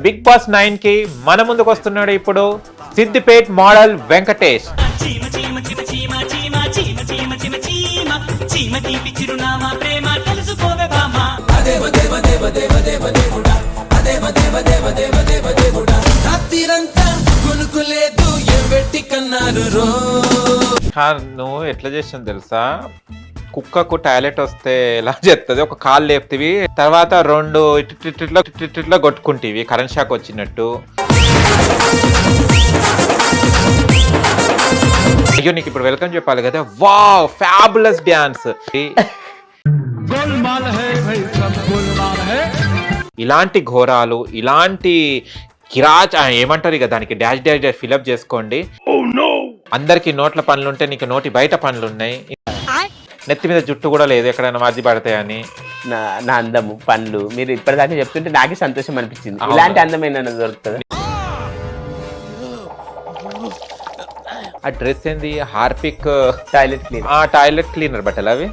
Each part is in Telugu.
బిగ్ బాస్ 9 కి మన ముందుకు వస్తున్నాడు ఇప్పుడు సిద్దిపేట్ మోడల్ వెంకటేష్. నువ్వు ఎట్లా చేసావు తెలుసా, కుక్కకు టాయిలెట్ వస్తే ఎలా చేస్తుంది, ఒక కాలు లేపుతీవి, తర్వాత రెండు ఇట్లా కొట్టుకుంటేవి కరెంట్ షాక్ వచ్చినట్టు. అయ్యో నీకు ఇప్పుడు వెల్కమ్ చెప్పాలి కదా. Wow, fabulous dance. ఇలాంటి ఘోరాలు, ఇలాంటి కిరాచ్ ఏమంటారు ఇక దానికి డాష్ డాష్ డాష్ ఫిలప్ చేసుకోండి. అందరికి నోట్ల పనులు ఉంటే నీకు నోటి బయట పనులు ఉన్నాయి. నెత్తి మీద జుట్టు కూడా లేదు, ఎక్కడైనా మధ్య పడతాయని. నా అందము పనులు మీరు ఇప్పటిదాకా చెప్తుంటే నాకే సంతోషం అనిపించింది. ఇలాంటి అందమైన దొరుకుతుంది. ఆ డ్రెస్ ఏంది, Harpic toilet cleaner. Toilet cleaner బట్టలు అవి.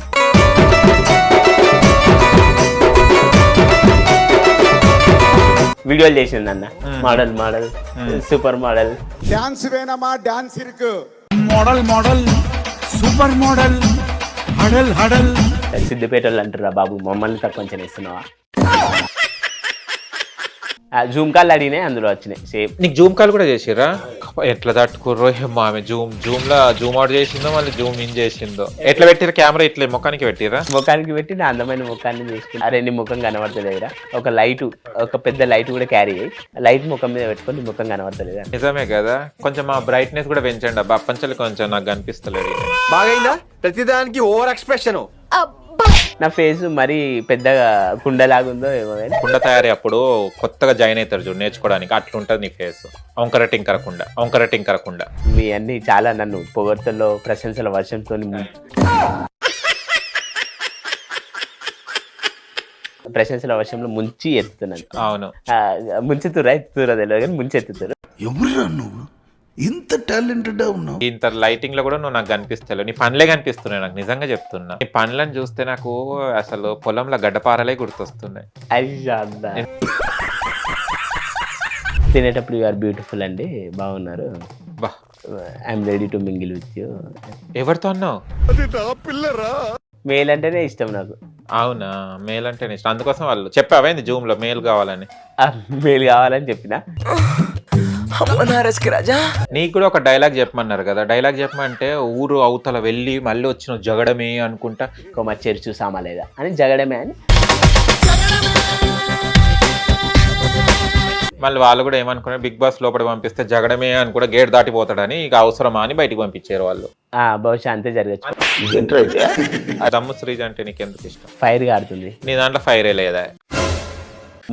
వీడియోలు చేసింది అన్న, మోడల్ సూపర్ మోడల్. డాన్స్ వేనమా డాన్స్ ఇరుకు, మోడల్ సూపర్ మోడల్ హడల్. సిద్దిపేట వాళ్ళు అంటారా బాబు, మమ్మల్ని తక్కువ అంచనా ఇస్తున్నావా? జూమ్ కాల్ అడిగినాయి, అందులో వచ్చినాయి సేమ్. నీకు జూమ్ కాల్ కూడా చేసిరా? ఎట్లా తట్టుకుర్రో ఏమో. ఆమె జూమ్ అవుట్ చేసిందో మళ్ళీ జూమ్ ఇన్ చేసిందో. ఎట్లా పెట్టిరా కెమెరా? ఇట్లా ముఖానికి పెట్టిరా? ముఖానికి పెట్టి నా అందమైన ముఖాన్ని తీసుకుని, అరే నీ ముఖం కనబడతలేదురా, ఒక లైట్, ఒక పెద్ద లైట్ కూడా క్యారీ అయ్యి లైట్ ముఖం మీద పెట్టుకొని ముఖం కనబడతలేదు. నిజమే కదా, కొంచెం ఆ బ్రైట్నెస్ కూడా పెంచండి అబ్బా. పంచలు కొంచెం నాకు కనిపిస్తలేదు. బాగైందా? ప్రతిదానికి ఓవర్ ఎక్స్ప్రెషన్. నా ఫేస్ మరీ పెద్దగా కుండలాగుందో ఏమో. కుండ తయారీ అప్పుడు కొత్తగా జాయిన్ అవుతారు చూడు నేర్చుకోవడానికి, అట్లుంటది నీ ఫేస్. వంకర టింకరకుండా. మీ అన్ని చాలా నన్ను పొగడ్తల్లో ప్రశంసల వర్షంతో ప్రశంసల వర్షంలో ముంచి ఎత్తుతున్నాను. అవును, ముంచుతురా ఎత్తుతురా తెలియదు కానీ ముంచి ఎత్తుతారు. ఎవరురా నువ్వు, ఇంత టాలెంటెడ్ ఉన్నావు? ఇంత లైటింగ్ లో కూడా నువ్వు నాకు కనిపిస్తలేవు. నీ పనులే కనిపిస్తున్నాయి నాకు, నిజంగా చెప్తున్నా. నీ పనులను చూస్తే నాకు అసలు పొలంలో గడ్డపారలే గుర్తొస్తున్నాయి. తినేటప్పుడు యూఆర్ బ్యూటిఫుల్ అండి, బాగున్నారు. బా, I'm ready to mingle with you. ఎవరితో అన్నావు? మేల్ అంటేనే ఇష్టం నాకు. అవునా, మేల్ అంటే ఇష్టం, అందుకోసం వాళ్ళు చెప్పావేంది జూమ్ లో మేల్ కావాలని? మేల్ కావాలని చెప్పిన. నీకు కూడా ఒక డైలాగ్ చెప్పమన్నారు కదా, డైలాగ్ చెప్పమంటే ఊరు అవతల వెళ్ళి మళ్ళీ వచ్చిన జగడమే అనుకుంటా, కొమ్మ చేరు చూసామా లేదా అని జగడమే అని. మళ్ళీ వాళ్ళు కూడా ఏమనుకున్నారు, బిగ్ బాస్ లోపల పంపిస్తే జగడమే అని కూడా గేట్ దాటిపోతాడని, ఇక అవసరమా అని బయటికి పంపించారు వాళ్ళు. బహుశా అంతే జరగచ్చు. దమ్ము శ్రీజ అంటే నీకు ఎందుకు ఇష్టం? ఫైర్ ఆడుతుంది. నీ దాంట్లో ఫైరే లేదా?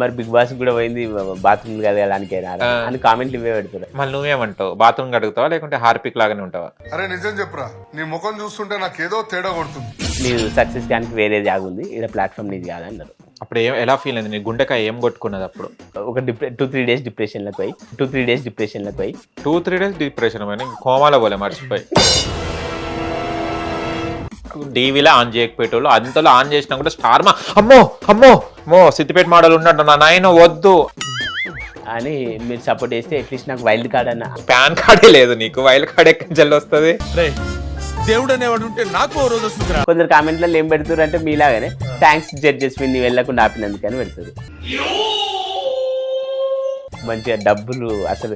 మరి బిగ్ బాస్ కూడా పోయింది బాత్రూమ్ కడగడానికి అని కామెంట్లు ఇవే పెడుతున్నారు. మళ్ళీ నువ్వేమంటావు, బాత్రూమ్ కడుగుతావా లేకుంటే హార్పిక్ లాగానే ఉంటావా? అరే నిజం చెప్పురా, నీ ముఖం చూస్తుంటే నాకేదో తేడా కొడుతుంది. మీరు సక్సెస్ కానీ వేరే జాగ్ ఉంది, ఇక్కడ ప్లాట్ఫామ్ నీది కాదన్నారు. అప్పుడు ఎలా ఫీల్ అయింది? నీ గుండెకాయ ఏం కొట్టుకున్నది అప్పుడు? ఒక 2-3 డేస్ డిప్రెషన్లకు పోయి 2-3 డేస్ డిప్రెషన్ అని కోమాలో పోలే మర్చిపోయి. టీవీలో ఆన్ చేయకపోయేటోళ్ళు, అంతలో ఆన్ చేసినా కూడా స్టార్ మా అమ్మో సిద్దిపేట మోడల్ ఉన్నాడు నా నాయన వద్దు అని మీరు సపోర్ట్ చేస్తే అట్లీస్ట్ నాకు వైల్డ్ కార్డ్ అన్న. పాన్ కార్డే లేదు నీకు, వైల్డ్ కార్డ్ ఎక్కడి నుంచి వస్తుంది? దేవుడు అనేవాడు ఉంటే నాకు ఓ రోజు వస్తుంది. కొందరు కామెంట్లలో ఏం పెడుతున్నారు అంటే మీలాగానే థ్యాంక్స్ జడ్జెస్ ని వెళ్ళకుండా ఆపినందుకు అని పెడుతుంది. మంచిగా డబ్బులు అసలు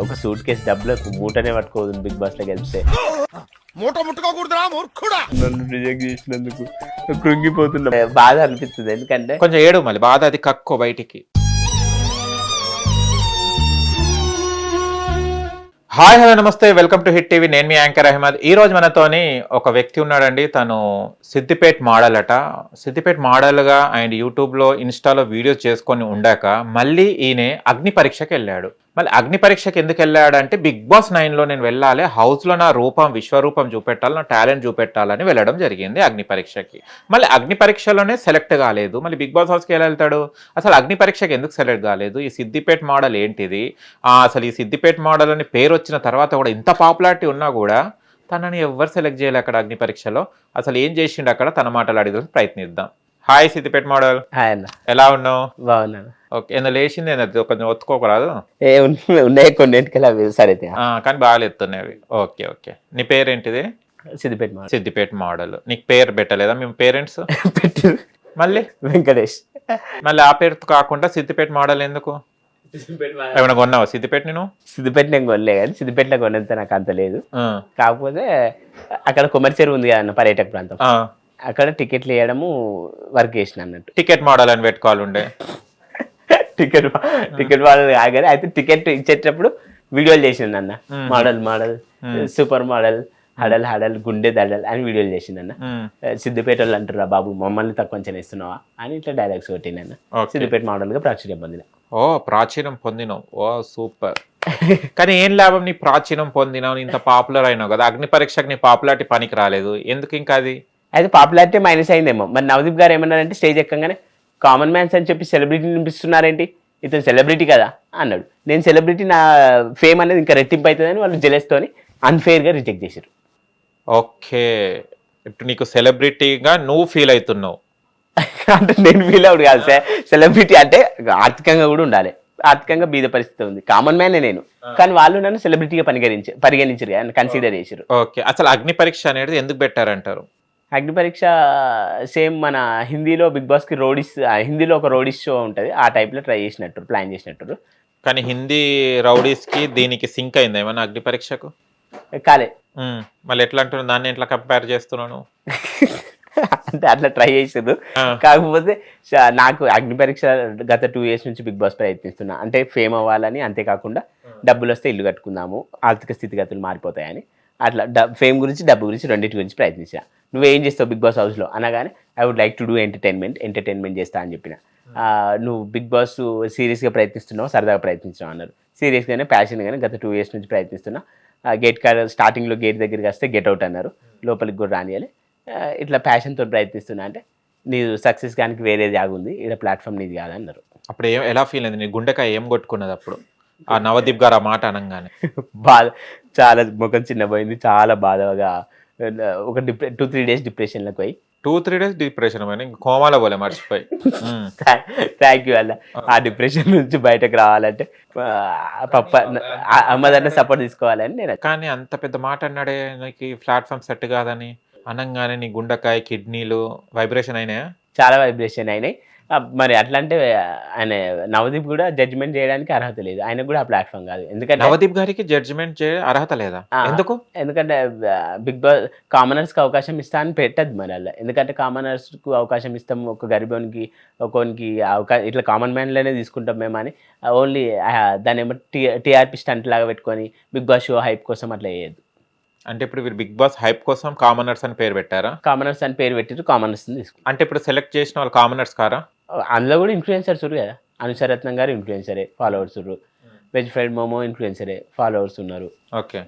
ఒక సూట్ కేసు డబ్బులకు మూటనే పట్టుకోదు బిగ్ బాస్ లో గెలిస్తే. నన్ను రిజెక్ట్ చేసినందుకు కృంగిపోతున్నా, బాధ అనిపిస్తుంది. ఎందుకంటే కొంచెం ఏడు మళ్ళీ బాధ, అది కక్కో బయటికి. హాయ్ హలో నమస్తే, వెల్కమ్ టు హిట్ టీవీ. నేను మీ యాంకర్ అహ్మద్. ఈ రోజు మనతోని ఒక వ్యక్తి ఉన్నాడండి, తను సిద్దిపేట్ మోడల్ అట. సిద్దిపేట్ మోడల్ గా అండ్ యూట్యూబ్ లో ఇన్స్టాలో వీడియోస్ చేసుకొని ఉండాక మళ్ళీ ఈయన అగ్ని పరీక్షకి వెళ్ళాడు. మళ్ళీ అగ్ని పరీక్షకి ఎందుకు వెళ్ళాడంటే, బిగ్ బాస్ 9 లో నేను వెళ్ళాలి, హౌస్ లో నా విశ్వరూపం చూపెట్టాలి, నా టాలెంట్ చూపెట్టాలని వెళ్ళడం జరిగింది అగ్ని పరీక్షకి. మళ్ళీ అగ్ని పరీక్షలోనే సెలెక్ట్ కాలేదు, మళ్ళీ బిగ్ బాస్ హౌస్కి ఎలా వెళ్తాడు? అసలు అగ్ని పరీక్షకి ఎందుకు సెలెక్ట్ కాలేదు? ఈ సిద్దిపేట్ మోడల్ ఏంటిది? అసలు ఈ సిద్దిపేట్ మోడల్ అని పేరు వచ్చిన తర్వాత కూడా ఇంత పాపులారిటీ ఉన్నా కూడా తనని ఎవరు సెలెక్ట్ చేయలే అక్కడ అగ్ని పరీక్షలో. అసలు ఏం చేసిండు అక్కడ, తన మాటలు అడిగి ప్రయత్నిద్దాం. Hi Siddipet model. హాయ్ అన్న, ఎలా ఉన్నావు? బాగున్నాను. ఓకే ఏదో లేచింది ఏందో కొంచెం ఒత్తుకోకరాదు ఉన్నాయి కొన్ని ఎంటికలు అవి సరే కానీ బాగా ఎత్తున్నాయి అవి. ఓకే ఓకే నీ పేరేంటిది? సిద్దిపేట మాట సిద్దిపేట మోడల్. నీకు పేరు పెట్టలేదా మేము పేరెంట్స్? పెట్టిరు మళ్ళీ వెంకటేష్. మళ్ళీ ఆ పేరుతో కాకుండా సిద్దిపేట మోడల్ ఎందుకు? ఏమైనా కొన్నావా సిద్దిపేట నేను? సిద్దిపేట నేను కొనలే కానీ సిద్దిపేటలో కొనేంత నాకు అంత లేదు. కాకపోతే అక్కడ కొమర్చేరు ఉంది కదా పర్యాటక ప్రాంతం, అక్కడ టికెట్లు వేయడము వర్క్ చేసిన అన్నట్టు. టికెట్ మోడల్ అని పెట్టుకోవాలి ఉండే. టికెట్ మోడల్ కాగానే అయితే టికెట్ ఇచ్చేటప్పుడు వీడియోలు చేసిండు అన్న. మోడల్ సూపర్ మోడల్ హడల్ గుండె దడల్ అని వీడియోలు చేసిందన్న. సిద్దిపేట వాళ్ళు అంటారా బాబు మమ్మల్ని తక్కువ అంచనా ఇస్తున్నావా అని ఇట్లా డైలాగ్స్ కొట్టిందన్న. సిద్దిపేట మోడల్ గా ప్రాచుర్యం పొందిన. ఓ ప్రాచీనం పొందినావు. ఓ సూపర్. కానీ ఏం లాభం నీ ప్రాచీనం పొందినావు, ఇంత పాపులర్ అయినావు కదా, అగ్ని పరీక్షకు నీ పాపులారిటీ పనికి రాలేదు ఎందుకు ఇంకా అది? అయితే పాపులారిటీ మైనస్ అయిందేమో. మరి నవదీప్ గారు ఏమన్నారంటే స్టేజ్ ఎక్కగానే కామన్ మ్యాన్స్ అని చెప్పి సెలబ్రిటీని నింపిస్తున్నారేంటి, ఇతను సెలబ్రిటీ కదా అన్నాడు. నేను సెలబ్రిటీ, నా ఫేమ్ అనేది ఇంకా రెట్టింపు అవుతుందని వాళ్ళు జెలస్తోని అన్ఫెయిర్గా రిజెక్ట్ చేశారు. ఓకే ఇప్పుడు నీకు సెలబ్రిటీగా నువ్వు ఫీల్ అవుతున్నావు అంటే నేను ఫీల్ అవుడు కాదు సార్. సెలబ్రిటీ అంటే ఆర్థికంగా కూడా ఉండాలి, ఆర్థికంగా బీద పరిస్థితి ఉంది, కామన్ మ్యాన్ నేను. కానీ వాళ్ళు నన్ను సెలబ్రిటీగా పరిగణించారు, కన్సిడర్ చేశారు. ఓకే అసలు అగ్ని పరీక్ష అనేది ఎందుకు పెట్టారంటారు? అగ్ని పరీక్ష సేమ్ మన హిందీలో బిగ్ బాస్ కి హిందీలో ఒక రోడీస్ షో ఉంటుంది, ఆ టైప్ లో ట్రై చేసినట్టు ప్లాన్ చేసినట్టు. కానీ హిందీ రౌడీస్ కి దీనికి సింక్ అయింది ఏమన్నా అగ్ని పరీక్షకు? కాలే. మళ్ళీ ఎట్లా అంటున్నాను, దాన్ని ఎట్లా కంపేర్ చేస్తున్నాను? అంటే అట్లా ట్రై చేసారు. కాకపోతే నాకు అగ్ని పరీక్ష గత 2 years నుంచి బిగ్ బాస్ ప్రయత్నిస్తున్నా. అంటే ఫేమ్ అవ్వాలని, అంతేకాకుండా డబ్బులు వస్తే ఇల్లు కట్టుకుందాము, ఆర్థిక స్థితిగతులు మారిపోతాయని. అట్లా ఫేమ్ గురించి డబ్బు గురించి రెండింటి గురించి ప్రయత్నించా. నువ్వేం చేస్తావు బిగ్ బాస్ హౌస్లో అనగానే I would like to do entertainment చేస్తా అని చెప్పిన. నువ్వు బిగ్ బాస్ సీరియస్గా ప్రయత్నిస్తున్నావు, సరదాగా ప్రయత్నించావు అన్నారు. సీరియస్గానే ప్యాషన్గానే గత 2 years నుంచి ప్రయత్నిస్తున్నా. గేట్ స్టార్టింగ్లో గేట్ దగ్గరికి వస్తే గెట్ అవుట్ అన్నారు, లోపలికి కూడా రానియాలి. ఇట్లా ప్యాషన్తో ప్రయత్నిస్తున్నా అంటే నీది సక్సెస్ కానీ వేరే జాగా ఉంది, ఇక్కడ ప్లాట్ఫామ్ నీది కాదన్నారు. అప్పుడు ఎలా ఫీల్ అయింది నీ గుండెకాయ, ఏం కొట్టుకున్నది అప్పుడు ఆ నవదీప్ గారు ఆ మాట అనగానే? బాధ, చాలా ముఖం చిన్నపోయింది, చాలా బాధగా. ఒక 2-3 days డిప్రెషన్లోకి పోయి 2-3 days డిప్రెషన్ పోయినా, ఇంకా కోమాలో పోలే మర్చిపోయి. థ్యాంక్ యూ అల్ల. ఆ డిప్రెషన్ నుంచి బయటకు రావాలంటే పప్ప అమ్మదన్న సపోర్ట్ తీసుకోవాలని నేను. కానీ అంత పెద్ద మాట అన్నాడే, నీకు ప్లాట్ఫామ్ సెట్ కాదని అనగానే నీ గుండెకాయ కిడ్నీలు వైబ్రేషన్ అయినాయా? చాలా వైబ్రేషన్ అయినాయి. మరి అట్లా అంటే ఆయన నవదీప్ కూడా జడ్జిమెంట్ చేయడానికి అర్హత లేదు, ఆయనకు కూడా ఆ ప్లాట్ఫామ్ కాదు. ఎందుకంటే నవదీప్ గారికి జడ్జిమెంట్ చేయ అర్హత లేదా? ఎందుకు? ఎందుకంటే బిగ్ బాస్ కామనర్స్ కి అవకాశం ఇస్తా అని పెట్టద్దు మరి అలా. ఎందుకంటే కామనర్స్ కు అవకాశం ఇస్తాం, ఒక గరీబోనికి ఒకనికి అవకాశం ఇట్లా కామన్ మ్యాన్ లోనే తీసుకుంటాం మేము అని ఓన్లీ దాన్ని ఏమో టీఆర్పీ స్టంట్ లాగా పెట్టుకొని బిగ్ బాస్ షో హైప్ కోసం అట్లా చేయొద్దు. అంటే ఇప్పుడు వీరు బిగ్ బాస్ హైప్ కోసం కామనర్స్ అని పేరు పెట్టారా? కామనర్స్ అని పేరు పెట్టిరు, కామనర్స్ తీసుకుంటారు. అంటే ఇప్పుడు సెలెక్ట్ చేసిన వాళ్ళు కామనర్స్ కారా? అందులో కూడా ఇన్ఫ్లుయెన్సర్స్ కదా. అనుసరత్నం గారు ఇన్ఫ్లుయెన్సరే, ఫాలోవర్స్ ఉన్నారు. వెజ్ ఫ్రైడ్ మోమో ఇన్ఫ్లుయెన్సరే, ఫాలోవర్స్ ఉన్నారు. ఓకే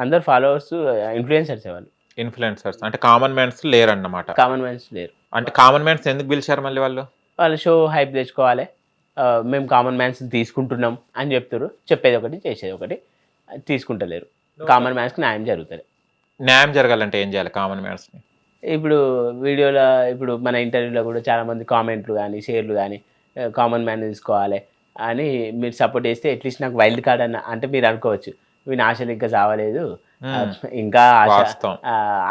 అందరు ఫాలోవర్స్ ఇన్ఫ్లుయెన్సర్స్ వాళ్ళు. ఇన్ఫ్లుయెన్సర్స్ అంటే కామన్ మ్యాన్స్ లేరు అన్నమాట. కామన్ మ్యాన్స్ లేరు. అంటే కామన్ మ్యాన్స్ ఎందుకు పిలిచారు మళ్ళీ వాళ్ళు? వాళ్ళు షో హైప్ తెచ్చుకోవాలి, మేము కామన్ మ్యాన్స్ తీసుకుంటున్నాం అని చెప్తారు. చెప్పేది ఒకటి చేసేది ఒకటి, తీసుకుంటలేరు. కామన్ మ్యాన్స్కి న్యాయం జరుగుతుంది. న్యాయం జరగాలంటే ఏం చేయాలి కామన్ మ్యాన్స్ని? ఇప్పుడు వీడియోలో, ఇప్పుడు మన ఇంటర్వ్యూలో కూడా చాలామంది కామెంట్లు కానీ షేర్లు కానీ కామన్ మ్యాన్ తీసుకోవాలి అని మీరు సపోర్ట్ చేస్తే అట్లీస్ట్ నాకు వైల్డ్ కార్డ్ అన్న అంటే మీరు అనుకోవచ్చు వీని ఆశలు ఇంకా చావలేదు, ఇంకా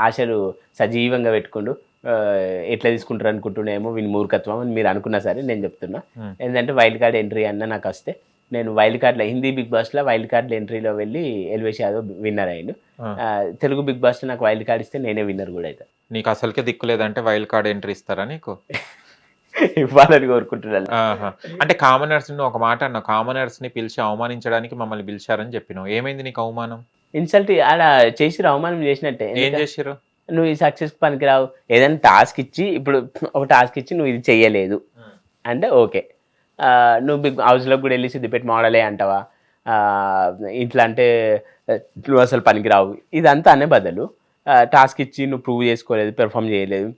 ఆశలు సజీవంగా పెట్టుకుంటూ ఎట్లా తీసుకుంటారు అనుకుంటున్నామో వీని మూర్ఖత్వం అని మీరు అనుకున్నా సరే నేను చెప్తున్నా. ఏంటంటే వైల్డ్ కార్డ్ ఎంట్రీ అన్న నాకు వస్తే నేను వైల్డ్ కార్డ్లో హిందీ బిగ్ బాస్లో వైల్డ్ కార్డ్లో ఎంట్రీలో వెళ్ళి ఎల్వేష్ యాదవ్ విన్నర్ అయ్యిండు. తెలుగు బిగ్ బాస్లో నాకు వైల్డ్ కార్డ్ ఇస్తే నేనే విన్నర్ కూడా అవుతా. నీకు అసలుకే దిక్కు లేదంటే వైల్డ్ కార్డ్ ఎంట్రీ ఇస్తారా నీకు? ఇవ్వాలని కోరుకుంటున్నాను. అంటే కామనర్స్ ఒక మాట అన్నావు, కామనర్స్ ని పిలిచి అవమానించడానికి మమ్మల్ని పిలిచారని చెప్పినావు. ఏమైంది నీకు అవమానం? ఇన్సల్ట్ అలా చేసిరు, అవమానం చేసినట్టే. ఏం చేసిరు? నువ్వు ఈ సక్సెస్ పనికిరావు, ఏదైనా టాస్క్ ఇచ్చి, ఇప్పుడు ఒక టాస్క్ ఇచ్చి నువ్వు ఇది చెయ్యలేదు అంటే ఓకే, నువ్వు బిగ్ హౌస్లోకి కూడా వెళ్ళి సిద్దిపేట మోడలే అంటావా, ఇట్లా అంటే నువ్వు అసలు పనికిరావు, ఇదంతా అనే బదులు టాస్క్ ఇచ్చి నువ్వు ప్రూవ్ చేసుకోలేదు, పెర్ఫామ్ చేయలేదు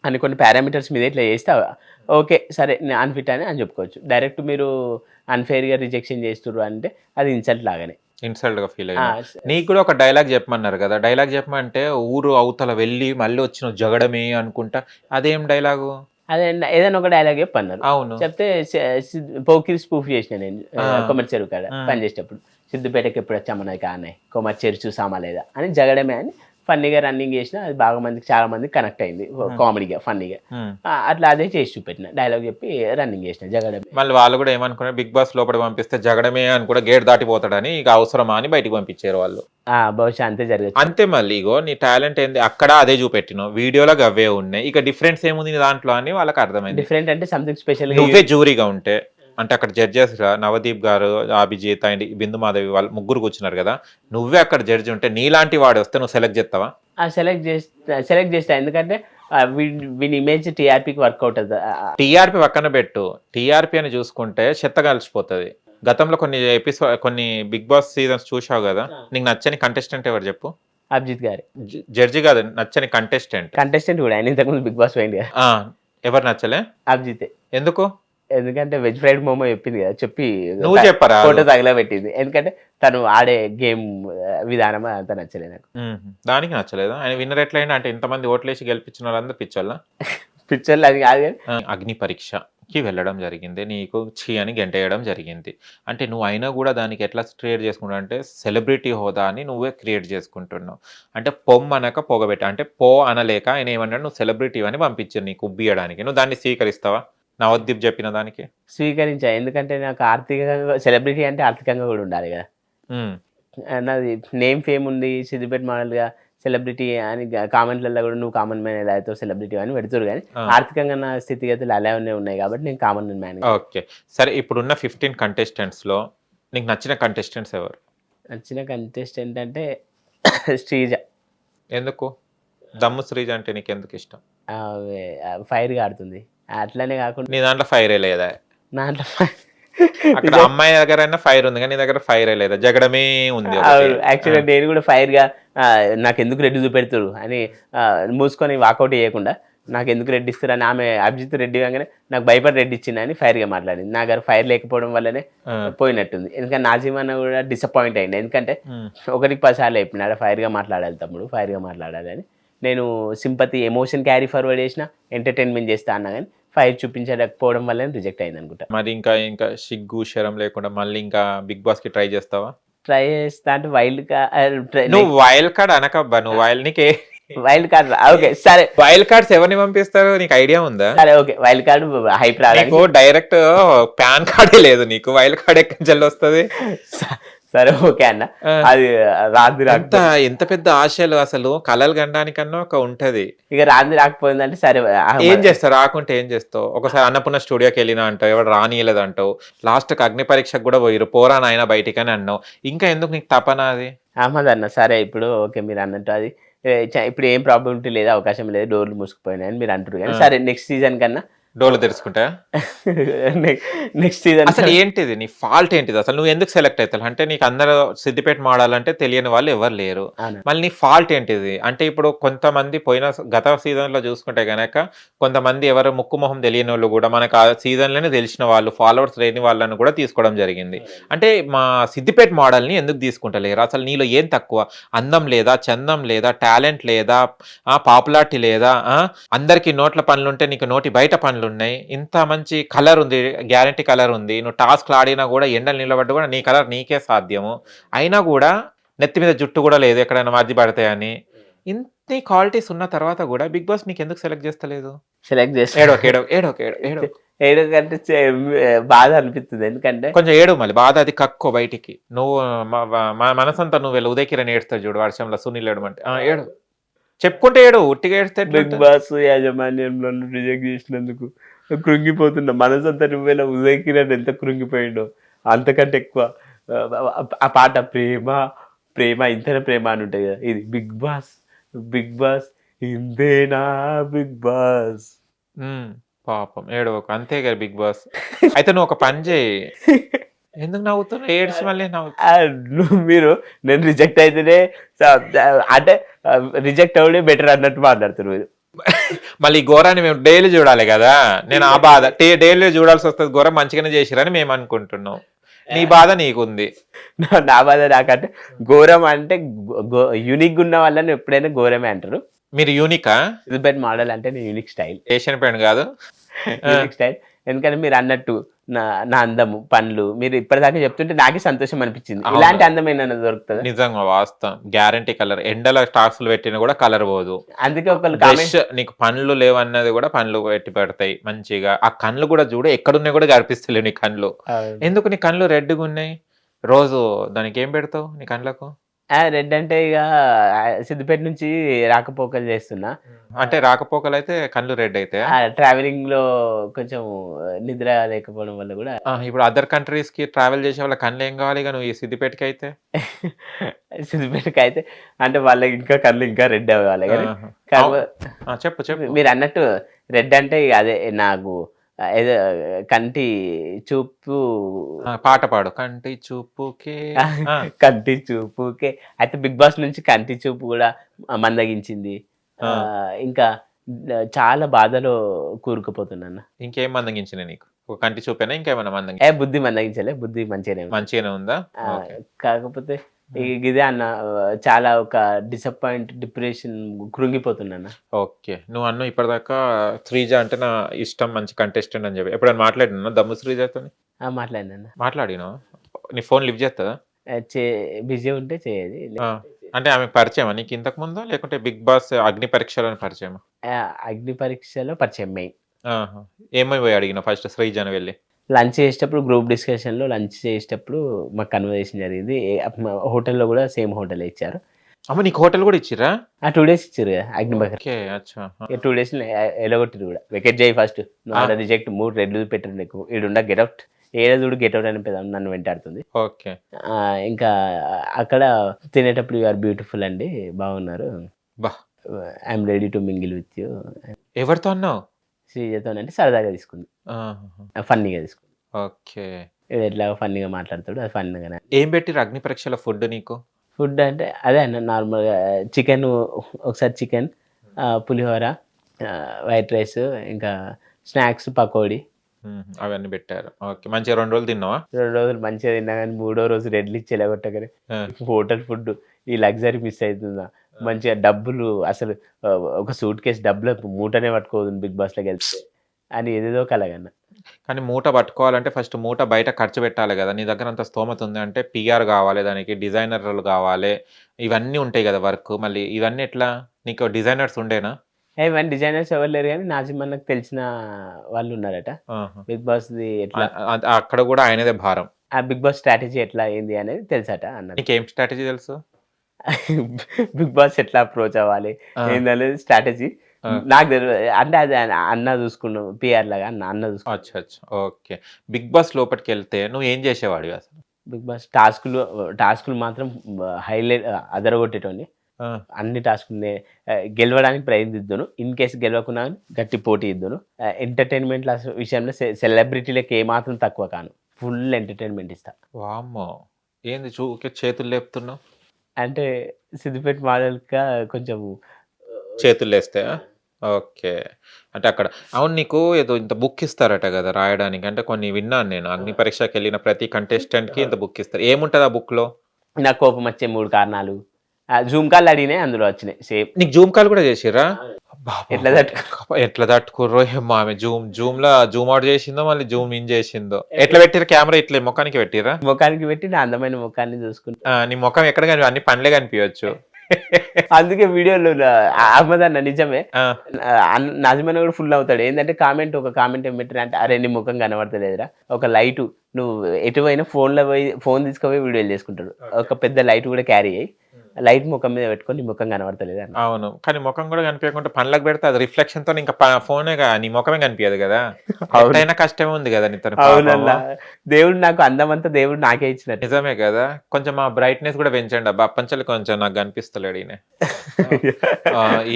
అని కొన్ని పారామీటర్స్ మీద ఇట్లా చేస్తావా, ఓకే సరే నేను అన్ఫిట్ అని చెప్పుకోవచ్చు. డైరెక్ట్ మీరు అన్ఫెయిర్గా రిజెక్షన్ చేస్తున్నారు అంటే అది ఇన్సల్ట్ లాగానే, ఇన్సల్ట్ గా ఫీల్ అయ్యి. నీకు కూడా ఒక డైలాగ్ చెప్పమన్నారు కదా, డైలాగ్ చెప్పమంటే ఊరు అవతల వెళ్ళి మళ్ళీ వచ్చిన జగడమే అనుకుంటా, అదేం డైలాగు? అదే ఏదైనా ఒక డైలాగ్ చెప్పన్నారు. అవును. చెప్తే పోకిరి స్పూఫ్ చేసిన నేను కొమ్మరి చెరువు కాడ పని చేసేటప్పుడు. సిద్దిపేటకి ఎప్పుడు వచ్చామన్నది కానీ కొమ్మరి చెరువు చూసామా లేదా అని జగడమే అని ఫన్నీగా రన్నింగ్ చేసిన. అది బాగా మందికి చాలా మందికి కనెక్ట్ అయింది కామెడీగా ఫన్నీగా. అట్లా అదే చేసి చూపెట్టిన డైలాగ్ చెప్పి రన్నింగ్ చేసిన జగడమే. మళ్ళీ వాళ్ళు కూడా ఏమనుకున్నారు, బిగ్ బాస్ లోపల పంపిస్తే జగడమే అని కూడా గేట్ దాటిపోతాడని ఇక అవసరమా అని బయటికి పంపించారు వాళ్ళు. బహుశా అంతే జరగచ్చు. అంతే. మళ్ళీ ఇగో నీ టాలెంట్ ఏంది అక్కడ అదే చూపెట్టినావు, వీడియోలో అవే ఉన్నాయి, ఇక డిఫరెన్స్ ఏముంది నీ దాంట్లో అని వాళ్ళకి అర్థమైంది. డిఫరెంట్ అంటే సంథింగ్ స్పెషల్. నువ్వే జూరీగా ఉంటే అంటే అక్కడ జడ్జెస్ నవదీప్ గారు, అభిజిత్ అండ్ బిందు మాధవి వాళ్ళు ముగ్గురు కూర్చున్నారు కదా, నువ్వే అక్కడ జడ్జి ఉంటే నీలాంటి వాడు వస్తే నువ్వు సెలెక్ట్ చేస్తావా? సెలెక్ట్ చేస్తా. ఎందుకంటే వీని ఇమేజ్ టీఆర్పీకి వర్కౌట్ అవుతుంది. టీఆర్పీ పక్కన పెట్టు, టీఆర్పీ అని చూసుకుంటే చెత్త కలిసిపోతుంది. గతంలో కొన్ని బిగ్ బాస్ సీజన్స్ చూసావు కదా, నీకు నచ్చని కంటెస్టెంట్ ఎవరు చెప్పు? అభిజిత్ గారు. జడ్జి కాదు, నచ్చని కంటెస్టెంట్ కూడా ఆయన ఇంతకుముందు బిగ్ బాస్ పోయింది కదా. ఎవరు నచ్చలే? అభిజితే. ఎందుకు? ఎందుకంటే వెజ్ ఫ్రైడ్ మోమో చెప్పింది కదా, చెప్పి నువ్వు చెప్పరా ఫోటో తగిలా పెట్టింది. ఎందుకంటే తను ఆడే గేమ్ విధానం అంత నచ్చలేదు నాకు. దానికి నచ్చలేదు. ఆయన విన్నర్ ఎట్లయినా అంటే ఇంతమంది ఓట్లేసి గెలిపించిన వాళ్ళందరూ పిచ్చోళ్ళ పిక్చర్లు అది కాదు కానీ అగ్ని పరీక్షకి వెళ్ళడం జరిగింది, నీకు ఛీ అని గెంటేయడం జరిగింది. అంటే నువ్వు అయినా కూడా దానికి ఎట్లా క్రియేట్ చేసుకుంటావు అంటే సెలబ్రిటీ హోదా అని నువ్వే క్రియేట్ చేసుకుంటున్నావు. అంటే పొమ్మనక పొగబెట్ట, అంటే పో అనలేక ఆయన ఏమన్నాడు, నువ్వు సెలబ్రిటీ అని పంపించారు నీకు ఉబ్బియడానికి. నువ్వు దాన్ని స్వీకరిస్తావా? నవదీప్ చెప్పిన దానికి స్వీకరించా. ఎందుకంటే నాకు ఆర్థికంగా సెలబ్రిటీ అంటే ఆర్థికంగా కూడా ఉండాలి కదా. నాది నేమ్ ఫేమ్ ఉంది, సిద్దిపేట మోడల్గా సెలబ్రిటీ అని కామెంట్లలో కూడా నువ్వు కామన్ మ్యాన్ ఎలా అయితే సెలబ్రిటీ అని పెడుతురు. కానీ ఆర్థికంగా నా స్థితిగతులు అలానే ఉన్నాయి కాబట్టి నేను కామన్ మ్యాన్. ఓకే సరే, ఇప్పుడున్న 15 కంటెస్టెంట్స్లో నీకు నచ్చిన కంటెస్టెంట్స్ ఎవరు? నచ్చిన కంటెస్టెంట్ అంటే శ్రీజ. ఎందుకు? దమ్ము శ్రీజ అంటే నీకు ఎందుకు ఇష్టం? ఫైర్గా ఆడుతుంది. అట్లనే కాకుండా నీ దాంట్లో ఫైరే లేదా? దాంట్లో అక్కడ అమ్మాయి దగ్గర ఫైర్ ఉంది కానీ నీ దగ్గర ఫైరే లేదా, జగడమే ఉంది. యాక్చువల్గా నేను కూడా ఫైర్గా నాకు ఎందుకు రెడ్డి చూపెడతారు అని మూసుకొని వాకౌట్ చేయకుండా నాకు ఎందుకు రెడ్డి ఇస్తారు అని ఆమె అభిజిత్ రెడ్డి కాగానే నాకు భయపడి రెడ్డి ఇచ్చిందని ఫైర్గా మాట్లాడింది. నా దగ్గర ఫైర్ లేకపోవడం వల్లనే పోయినట్టుంది. ఎందుకంటే నాజీమన్న కూడా డిసప్పాయింట్ అయింది. ఎందుకంటే 1-10 సార్లు అయిపోయినాడు ఫైర్గా మాట్లాడాలి తమ్ముడు, ఫైర్గా మాట్లాడాలి అని. నేను సింపతి ఎమోషన్ క్యారీ ఫార్వర్డ్ చేసిన, ఎంటర్టైన్మెంట్ చేస్తా అన్నా కానీ ఫైర్ చూపించకపోవడం వల్ల రిజెక్ట్ అయింది అనుకుంటా. మరి ఇంకా సిగ్గు శరం లేకుండా మళ్ళీ ఇంకా బిగ్ బాస్ కి ట్రై చేస్తావా? ట్రై చేస్తా అంటే వైల్డ్ నువ్వు వైల్డ్ కార్డ్ అనకబ్బా, నువ్వు వైల్డ్ కార్డ్ ఓకే సరే. వైల్డ్ కార్డ్స్ ఎవరిని పంపిస్తారు నీకు ఐడియా ఉందా? సరే ఓకే, వైల్డ్ కార్డ్ హైప్ రాదు, డైరెక్ట్ పాన్ కార్డే లేదు నీకు, వైల్డ్ కార్డ్ ఎక్కడి వస్తుంది? సరే ఓకే అన్న, అది రాంది రాక ఎంత పెద్ద ఆశలు అసలు కలలు గండానికన్నా ఒక ఉంటది. ఇక రాంది రాకపోయిందంటే సరే ఏం చేస్తావు, రాకుంటే ఏం చేస్తావు? ఒకసారి అన్నపూర్ణ స్టూడియోకి వెళ్ళినా అంటావు, ఎవరు రానియలేదు అంటావు, లాస్ట్కి అగ్ని పరీక్షకు కూడా పోయిరు, పోరా నాయన బయటికి అని అన్నావు. ఇంకా ఎందుకు నీకు తపన అది? అన్న సరే ఇప్పుడు ఓకే మీరు అన్నట్టు అది ఇప్పుడు ఏం ప్రాబ్లమిటీ లేదు, అవకాశం లేదు, డోర్లు మూసుకుపోయినాయని మీరు అంటారు. కానీ సరే నెక్స్ట్ సీజన్ కన్నా డోర్లు తెరుచుకుంటా. నెక్స్ట్ సీజన్ అసలు ఏంటిది నీ ఫాల్ట్ ఏంటిది? అసలు నువ్వు ఎందుకు సెలెక్ట్ అవుతావు? అంటే నీకు అందరూ సిద్దిపేట మోడాలంటే తెలియని వాళ్ళు ఎవరు లేరు. మళ్ళీ నీ ఫాల్ట్ ఏంటిది? అంటే ఇప్పుడు కొంతమంది గత సీజన్ లో చూసుకుంటే గనక కొంతమంది ఎవరు ముక్కు మొహం తెలియని వాళ్ళు కూడా మనకు ఆ సీజన్ లోనే తెలిసిన వాళ్ళు, ఫాలోవర్స్ లేని వాళ్ళని కూడా తీసుకోవడం జరిగింది. అంటే మా సిద్దిపేట మోడల్ ని ఎందుకు తీసుకుంటలేరు? అసలు నీలో ఏం తక్కువ? అందం లేదా, చందం లేదా, టాలెంట్ లేదా, పాపులారిటీ లేదా, అందరికి నోట్ల పనులుంటే నీకు నోటి బయట పనులు ఉన్నాయి, ఇంత మంచి కలర్ ఉంది, గ్యారంటీ కలర్ ఉంది, నువ్వు టాస్క్లు ఆడినా కూడా ఎండలు నిలబడ్డా కూడా నీ కలర్ నీకే సాధ్యము, అయినా కూడా నెత్తి మీద జుట్టు కూడా లేదు ఎక్కడైనా మధ్య పడతాయని, ఇంత క్వాలిటీస్ ఉన్న తర్వాత కూడా బిగ్ బాస్ నీకు ఎందుకు సెలెక్ట్ చేస్తలేదు? సెలెక్ట్ చేస్తే ఏడోకంటే బాధ అనిపిస్తుంది. ఎందుకంటే కొంచెం ఏడు మళ్ళీ బాధ అది కక్కో బయటికి. నువ్వు మనసంతా నువ్వు వెళ్ళి ఉదయకిరణ్ ఏడుస్తావు చూడు వర్షంలో సునీల్ ఏడమంటే ఏడు చెప్పుకుంటే ఏడు, ఉట్టిగా ఏడిస్తే. బిగ్ బాస్ యాజమాన్యం నన్ను రిజెక్ట్ చేసినందుకు కృంగిపోతున్నా. మనసంతా నువ్వేలా ఉదయకిరణ్ ఎంత కృంగిపోయిండో అంతకంటే ఎక్కువ. ఆ పాట ప్రేమ ప్రేమ ఇంతనే ప్రేమ అని ఉంటుంది కదా, ఇది బిగ్ బాస్ ఇంతేనా బిగ్ బాస్. పాపం ఏడవకు, అంతే కదా బిగ్ బాస్. అయితే నువ్వు ఒక పని చేయి, ఎందుకు నవ్వుతున్నావు? ఏడ్చి మళ్ళీ మీరు నేను రిజెక్ట్ అయితేనే అంటే రిజెక్ట్ అవడే బెటర్ అన్నట్టు మాట్లాడుతున్నారు మీరు. మళ్ళీ ఘోరాన్ని మేము డైలీ చూడాలి కదా, నేను ఆ బాధ డైలీ చూడాల్సి వస్తుంది. ఘోరం మంచిగానే చేసిరని మేము అనుకుంటున్నాం, నీ బాధ నీకుంది. నా బాధ నాకంటే ఘోరం అంటే యూనిక్ ఉన్న వాళ్ళని ఎప్పుడైనా ఘోరమే అంటారు. మీరు యూనికా? సిద్దిపేట మోడల్ అంటే యూనిక్ స్టైల్. ఏషియన్ పెయింట్ కాదు యూనిక్ స్టైల్. ఎందుకంటే మీరు అన్నట్టు నా నా అందము పండ్లు మీరు ఇప్పటిదాకా చెప్తుంటే నాకే సంతోషం అనిపించింది. అవును. ఇలాంటి అందమైన దొరుకుతుంది. నిజంగా వాస్తవం. Guarantee colour. ఎండలో స్టాక్స్‌లు పెట్టినా కూడా కలర్ పోదు. అందుకే ఒకళ్ళు బ్రష్ నీకు పండ్లు లేవన్నది కూడా పండ్లు పెట్టి పెడతాయి మంచిగా. ఆ కళ్ళు కూడా చూడు ఎక్కడున్నాయి కూడా కనిపిస్తలేవు నీ కళ్ళు. ఎందుకు నీ కళ్ళు రెడ్‌గా ఉన్నాయి? రోజు దానికి ఏం పెడతావు నీ కళ్ళకు? రెడ్ అంటే ఇక సిద్దిపేట నుంచి రాకపోకలు చేస్తున్నా. అంటే రాకపోకలైతే కళ్ళు రెడ్ అయితాయా? ట్రావెలింగ్ లో కొంచెం నిద్ర లేకపోవడం వల్ల కూడా ఇప్పుడు అదర్ కంట్రీస్ కి ట్రావెల్ చేసే వాళ్ళ కళ్ళు ఏం కావాలి ఇక నువ్వు ఈ సిద్దిపేటకి అయితే? సిద్దిపేటకి అయితే అంటే వాళ్ళకి ఇంకా కళ్ళు ఇంకా రెడ్ అవ్వాలి కానీ ఆహా. కాకపోతే చెప్పు చెప్పు. మీరు అన్నట్టు రెడ్ అంటే ఇక అదే నాకు ఏదో కంటి చూపు పాట పాడు. కంటి చూపుకే ఆ, కంటి చూపుకే. అయితే బిగ్ బాస్ నుంచి కంటి చూపు కూడా మందగించింది. ఇంకా చాలా బాధలో కూరుకుపోతున్నా. ఇంకేం మందగించిన నీకు? ఒక కంటి చూపేనా ఇంకేమైనా మందగించి? బుద్ధి మందగించలే, బుద్ధి మంచిగానే ఉంది. మంచిగానే ఉందా? ఓకే. కాకపోతే ఇదే అన్న చాలా ఒక డిప్రెషన్ కృంగిపోతున్నా. ఓకే. నువ్వు అన్న ఇప్పటిదాకా శ్రీజ అంటే నా ఇష్టం మంచి కంటెస్టెంట్ అని చెప్పి ఎప్పుడైనా మాట్లాడినా దమ్ము శ్రీజతో? మాట్లాడినా. మాట్లాడినా? నీ ఫోన్ లిఫ్ట్ చేస్తుందా? బిజీ ఉంటే చేయదు. అంటే ఆమె పరిచయమా నీకు ఇంతకు ముందు లేకుంటే బిగ్ బాస్ అగ్ని పరీక్షలో పరిచయమా? అగ్ని పరీక్షలో పరిచయం మెయిన్. ఏమై పోయి అడిగిన ఫస్ట్ శ్రీజను వెళ్ళి? లంచ్ చేసేటప్పుడు గ్రూప్ డిస్కషన్లో లంచ్ చేసేటప్పుడు మాకు కన్వర్జేషన్ జరిగింది. హోటల్లో కూడా సేమ్ హోటల్ ఇచ్చారు. అమ్మ నీకు హోటల్ కూడా ఇచ్చిరా? 2 days ఇచ్చారు కదా అగ్నిబగర్. ఓకే అచ్చా. 2 days ఎలగొట్టిరు కూడా. వెకెట్ చేయి ఫస్ట్ నువ్వు రిజెక్ట్ 3 రెడ్లు పెట్టారు నీకు. ఈడుండ గెట్అవుట్ ఏదో చూడు గెట్అవుట్ అని నన్ను వెంటాడుతుంది. ఓకే. ఇంకా అక్కడ తినేటప్పుడు యు ఆర్ బ్యూటిఫుల్ అండి, బాగున్నారు, బా I'm ready to mingle with you. ఎవరితో అన్నావు? శ్రీజతో అంటే సరదాగా తీసుకుంది, ఫన్నీగా తీసుకుంది. ఓకే. ఎట్లా ఫన్నీగా మాట్లాడతాడు అది ఫన్నీగానే. ఏం పెట్టిరు అగ్ని పరీక్షల ఫుడ్ నీకు? ఫుడ్ అంటే అదే అన్న నార్మల్గా చికెన్, ఒకసారి చికెన్, పులిహోర, వైట్ రైస్, ఇంకా స్నాక్స్, పకోడీ అవన్నీ పెట్టారు. ఓకే. మంచిగా 2 రోజులు తిన్నావా? 2 రోజులు మంచిగా తిన్నా కానీ 3వ రోజు రెడ్లు ఇచ్చి ఎలాగొట్టగానే హోటల్ ఫుడ్ ఈ లగ్జరీ మిస్ అవుతుందా. మంచిగా డబ్బులు అసలు ఒక సూట్ కేసు డబ్బులు మూటనే పట్టుకోదు బిగ్ బాస్లోకి వెళ్తే అని ఏదేదో కలగన్న. కానీ మూట పట్టుకోవాలంటే ఫస్ట్ మూట బయట ఖర్చు పెట్టాలి కదా. నీ దగ్గర అంత స్తోమత ఉంది అంటే పిఆర్ కావాలి, దానికి డిజైనర్లు కావాలి, ఇవన్నీ ఉంటాయి కదా వర్క్. మళ్ళీ ఇవన్నీ ఎట్లా? నీకు డిజైనర్స్ ఉండేనా? ఇవన్నీ డిజైనర్స్ ఎవరు లేరు కానీ నాజిమన్నకు తెలిసిన వాళ్ళు ఉన్నారట. బిగ్ బాస్ది ఎట్లా అక్కడ కూడా ఆయనదే భారం. ఆ బిగ్ బాస్ స్ట్రాటజీ ఎట్లా అయింది అనేది తెలుసట అన్న. నీకేం స్ట్రాటజీ తెలుసు? బిగ్ బాస్ ఎట్లా అప్రోచ్ అవ్వాలి ఏందనేది స్ట్రాటజీ నాకు తెలియదు. అంటే అది అన్న చూసుకున్నాం పిఆర్ లాగా అన్న చూసుకున్నాం. అచ్చా అచ్చా. ఓకే. బిగ్ బాస్ లోపలికి వెళ్తే నువ్వు ఏం చేసేవాడివి అసలు? బిగ్ బాస్ టాస్కులు మాత్రం హైలైట్ అదరగొట్టేటోని. అన్ని టాస్కులు గెలవడానికి ప్రయత్నిద్దాను. ఇన్ కేసు గెలవకున్నా గట్టి పోటీ ఇద్దాను. ఎంటర్టైన్మెంట్ విషయంలో సెలబ్రిటీలకు ఏమాత్రం తక్కువ కాను. ఫుల్ ఎంటర్టైన్మెంట్ ఇస్తా. వామ్మో, ఏంది చేతులు లేపుతున్నావు? అంటే సిద్దిపేట మోడల్గా కొంచెం చేతులు లేస్తాయా? ఓకే. అంటే అక్కడ అవును నీకు ఏదో ఇంత బుక్ ఇస్తారట కదా రాయడానికి. అంటే కొన్ని విన్నాను నేను, అగ్ని పరీక్షకి వెళ్ళిన ప్రతి కంటెస్టెంట్కి ఇంత బుక్ ఇస్తారు. ఏముంటుంది ఆ బుక్లో? నాకు కోపం వచ్చే 3 కారణాలు, జూమ్ కాల్ అడిగినాయి అందులో వచ్చినాయి సేమ్. నీకు జూమ్ కాల్ కూడా చేసిరా? ఎట్లా తట్టుకుర్రో ఏమో. ఆమె జూమ్ అవుట్ చేసిందో మళ్ళీ జూమ్ ఇన్ చేసిందో. ఎట్లా పెట్టిరా కెమెరా? ఇట్లా ముఖానికి పెట్టిరా? ముఖానికి పెట్టి నా అందమైన ముఖాన్ని చూసుకుంటా. నీ ముఖం ఎక్కడ కానీ అన్ని పండ్లే కనిపించచ్చు. అందుకే వీడియోలో అహ్మద్ అన్న నిజమే నాజిమన్న కూడా ఫుల్ అవుతాడు. ఏంటంటే ఒక కామెంట్ ఏం పెట్టారు అంటే, అరే నీ ముఖం కనబడతలేదురా, ఒక లైటు నువ్వు ఎటువైనా ఫోన్ తీసుకుపోయి వీడియోలు చేసుకుంటాడు. ఒక పెద్ద లైట్ కూడా క్యారీ అయ్యి లైట్ ముఖం మీద పెట్టుకొని నీ ముఖం కనబడతలేదు అని. అవును, కానీ ముఖం కూడా కనిపించకుండా పండ్లకు పెడితే అది రిఫ్లెక్షన్ తో ఇంకా ఫోనే నీ ముఖమే కనిపించదు కదా. అవునైనా కష్టమే ఉంది కదా నీతో. అవునన్నా, దేవుడు నాకు అందమంతా దేవుడు నాకే ఇచ్చినట్టు. నిజమే కదా. కొంచెం ఆ బ్రైట్నెస్ కూడా పెంచండి అబ్బా. అప్పంచలు కొంచెం నాకు కనిపిస్తలేడు ఈయన.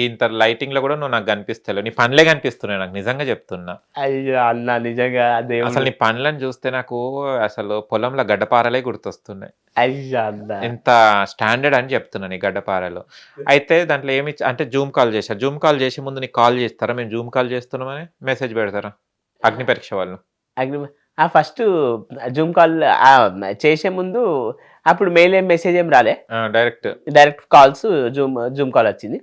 ఇంత లైటింగ్ లో కూడా నువ్వు నాకు కనిపిస్తలేవు. నీ పండ్లే కనిపిస్తున్నాయి నాకు, నిజంగా చెప్తున్నా. అయ్యో అన్న నిజంగా అసలు నీ పండ్లను చూస్తే నాకు అసలు పొలంలో గడ్డపారలే గుర్తొస్తున్నాయి. అయ్యో అన్న ఎంత స్టాండర్డ్ అని చెప్తున్నాను ఈ గడ్డపారలు. అయితే దాంట్లో ఏమి అంటే జూమ్ కాల్ చేశారు. జూమ్ కాల్ చేసే ముందు నీకు కాల్ చేస్తారా, మేము జూమ్ కాల్ చేస్తున్నామని మెసేజ్ పెడతారా అగ్ని పరీక్ష వాళ్ళు? ఫస్ట్ జూమ్ కాల్ చేసే ముందు అప్పుడు మెయిల్ మెసేజ్ ఏం రాలే, డైరెక్ట్ కాల్స్ జూమ్ కాల్ వచ్చింది.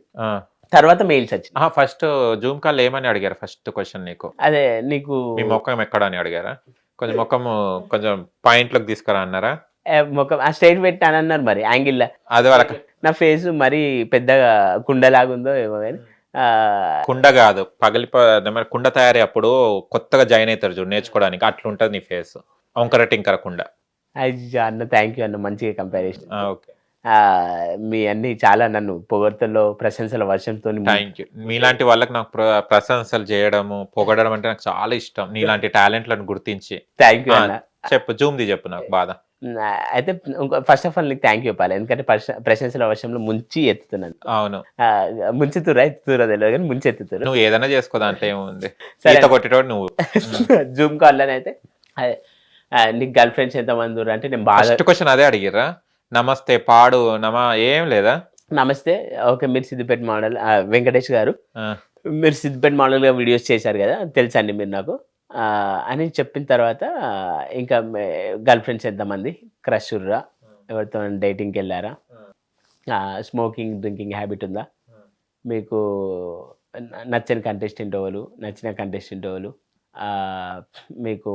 తర్వాత మెయిల్స్ వచ్చింది. ఫస్ట్ జూమ్ కాల్ ఏమని అడిగారు ఫస్ట్ క్వశ్చన్ నీకు? అదే నీకు మీ ముఖం ఎక్కడ అని అడిగారా? కొంచెం ముఖం కొంచెం పాయింట్లోకి తీసుకురా అన్నారా? ముఖం స్ట్రైట్ పెట్టానన్నారు మరి యాంగిల్. అది వాళ్ళకి నా ఫేస్ మరి పెద్దగా కుండలాగుందో ఏమో కానీ కుండ కాదు, మరి కుండ తయారీ అప్పుడు కొత్తగా జాయిన్ అవుతారు చూడు నేర్చుకోవడానికి, అట్లుంటది నీ ఫేస్. వంకర టింకర కుండ. అయ్యో అన్న థ్యాంక్ యూ అన్న, మంచిగా కంపారిజన్. ఓకే, మీ అన్ని చాలా నన్ను పొగడ్తల్లో ప్రశంసల వర్షంతో. Thank you. మీలాంటి వాళ్ళకి నాకు ప్రశంసలు చేయడము పొగడడం అంటే నాకు చాలా ఇష్టం, నీలాంటి టాలెంట్లను గుర్తించి. థ్యాంక్ యూ అన్న. చెప్పు, జూమ్ది చెప్పు నాకు బాధ. అయితే ఫస్ట్ ఆఫ్ ఆల్ నీకు థ్యాంక్ యూ చెప్పాలి, ఎందుకంటే ప్రశంసల వర్షంలో ముంచి ఎత్తుతున్నాను. అవును, ముంచుతురా ఎత్తుతురా తెలియదు కానీ ముంచి ఎత్తుతురు. నువ్వు ఏదైనా చేసుకో, దాంట్లో ఏముంది. సరే. ఈత కొట్టేటోడు నువ్వు. జూమ్ కాల్ అయితే నీకు గర్ల్ ఫ్రెండ్స్ ఎంతమంది ఉన్నారు అంటే నేను బాగా ఫస్ట్ క్వశ్చన్ అదే అడిగిర్రా? నమస్తే పాడు ఏం లేదా? నమస్తే, ఓకే మీరు సిద్దిపేట మోడల్ వెంకటేష్ గారు, ఆ, మీరు సిద్దిపేట మోడల్గా వీడియోస్ చేశారు కదా, తెలుసండి మీరు నాకు అని చెప్పిన తర్వాత ఇంకా గర్ల్ ఫ్రెండ్స్ ఎంతమంది, క్రష్ ఉర్రా, ఎవరితో డేటింగ్కి వెళ్ళారా, స్మోకింగ్ డ్రింకింగ్ హ్యాబిట్ ఉందా, మీకు నచ్చని కంటెస్టెంట్ ఎవరు, నచ్చిన కంటెస్టెంట్ ఎవరు, మీకు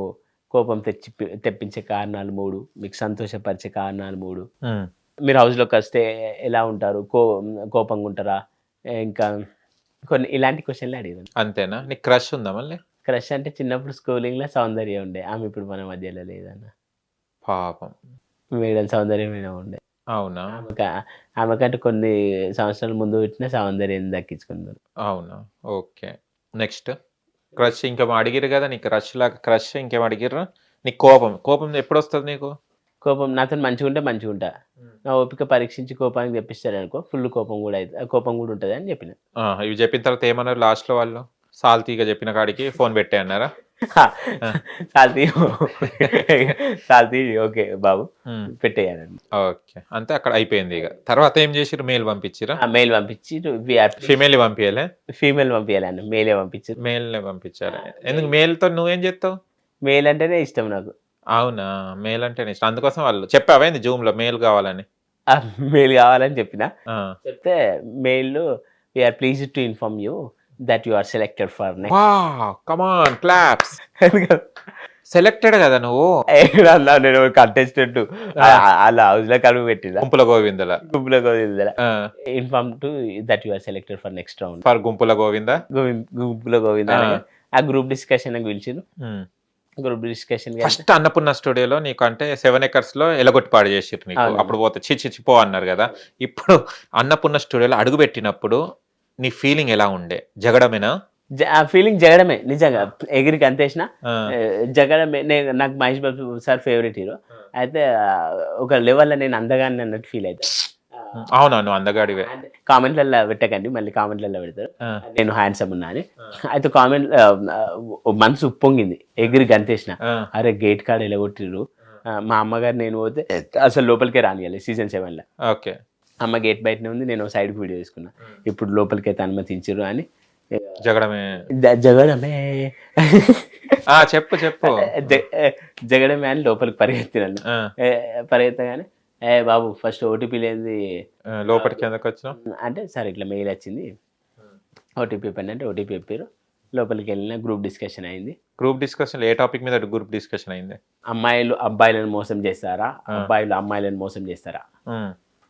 కోపం తెప్పించే కారణాలు 3, మీకు సంతోషపరిచే కారణాలు 3, ఉమ్, మీరు హౌస్లోకి వస్తే ఎలా ఉంటారు, కోపంగా ఉంటారా, ఇంకా కొన్ని ఇలాంటి క్వశ్చన్లు అడిగాను. అంతేనా? నీకు క్రష్ ఉందా మళ్ళీ? క్రష్ అంటే చిన్నప్పుడు స్కూలింగ్లో సౌందర్యం ఉండే, ఆమె ఇప్పుడు మన మధ్యలో లేదన్న. పాపం. మేడం సౌందర్యమైన ఉండే. అవునా? ఆమెకంటే కొన్ని సంవత్సరాల ముందు పెట్టిన సౌందర్యం దక్కించుకున్నారు. అవునా? Okay, next. క్రష్ ఇంకా అడిగిరు కదా నీకు, క్రష్ ఇంకేం అడిగిర్రు? నీకు కోపం ఎప్పుడు వస్తుంది నీకు? కోపం నాతో మంచిగా ఉంటే మంచిగా ఉంటా, నా ఓపిక పరీక్షించి కోపానికి తెప్పిస్తారు అనుకో ఫుల్ కోపం కూడా ఉంటుంది అని చెప్పిన. ఇవి చెప్పిన తర్వాత ఏమన్నారు లాస్ట్ లో వాళ్ళు? సాల్తీగా చెప్పిన కాడికి ఫోన్ పెట్టే అన్నారా? సాల్తీ ఓకే బాబు పెట్టేయాలండి. ఓకే, అంతే, అక్కడ అయిపోయింది. ఇక తర్వాత ఏం చేసిరు? మెయిల్ పంపించిరా? మెయిల్ పంపించి ఫీమేల్ పంపించాలే? ఫీమేల్ పంపించాలండి, మెయిలే పంపించారు. మెయిల్ పంపించాలి. ఎందుకు మెయిల్ తో నువ్వేం చేస్తావు? మెయిల్ అంటేనే ఇష్టం నాకు. అవునా? మెయిల్ అంటేనే ఇష్టం, అందుకోసం వాళ్ళు చెప్పావైంది జూమ్ లో మెయిల్ కావాలని? మెయిల్ కావాలని చెప్పిన, ఆ. చెప్తే mail we are please to inform you that you are selected for come on claps. Selected కదా నువ్వు? నేను కంటెస్టెంట్ అలా హౌస్ లో కడుగు పెట్టిన గుంపుల గోవిందల inform to that you are selected for next round for గుంపుల గోవింద. గుంపుల గోవింద ఆ గ్రూప్ డిస్కషన్ పిలిచిరు. గ్రూప్ డిస్కషన్ ఫస్ట్ అన్నపూర్ణ స్టూడియోలో నీకు అంటే 7 acres లో ఎలగొట్టి పాడు చేసిరు నీకు, అప్పుడు పోతే చిచ్చిపో అన్నారు కదా. ఇప్పుడు అన్నపూర్ణ స్టూడియోలో అడుగు పెట్టినప్పుడు నీ ఫీలింగ్ ఎలా ఉండే? జగడమేనా? ఫీలింగ్ జగడమే, నిజంగా ఎగిరికి అంతేసిన జగడమే. నాకు Mahesh Babu sir favourite hero, అయితే ఒక లెవెల్లో నేను అందగాన్ని అన్నట్టు ఫీల్ అవుతా. అవునా? నువ్వు అందగాడివే. కామెంట్లలో పెట్టకండి, మళ్ళీ కామెంట్లలో పెడతారు నేను హ్యాండ్సమ్ ఉన్నా అని. అయితే కామెంట్ మనసు ఉప్పొంగింది, ఎగిరికి అంతేసిన. అరే గేట్ కాడ ఎలగొట్టిరు, మా అమ్మగారు నేను పోతే అసలు లోపలికే రానియాలి సీజన్ 7లో. ఓకే, అమ్మ గేట్ బయటనే ఉంది, నేను సైడ్కి వీడియో తీసుకున్నా. ఇప్పుడు లోపలికి అయితే అనుమతించరు అని జగడమే. జగడమే చెప్పు జగడమే అని లోపలికి పరిగెత్తినాను. పరిగెత్తగానే బాబు ఫస్ట్ ఓటీపీ లేనిది లోపలికి ఎందుకు వచ్చినావు అంటే, సార్ ఇట్లా మెయిల్ వచ్చింది ఓటీపీ ఇవ్వండి అంటే ఓటీపీ చెప్పారు. లోపలికి వెళ్ళిన గ్రూప్ డిస్కషన్ అయింది. గ్రూప్ డిస్కషన్ ఏ టాపిక్ మీద గ్రూప్ డిస్కషన్ అయింది? అమ్మాయిలు అబ్బాయిలను మోసం చేస్తారా, అబ్బాయిలు అమ్మాయిలను మోసం చేస్తారా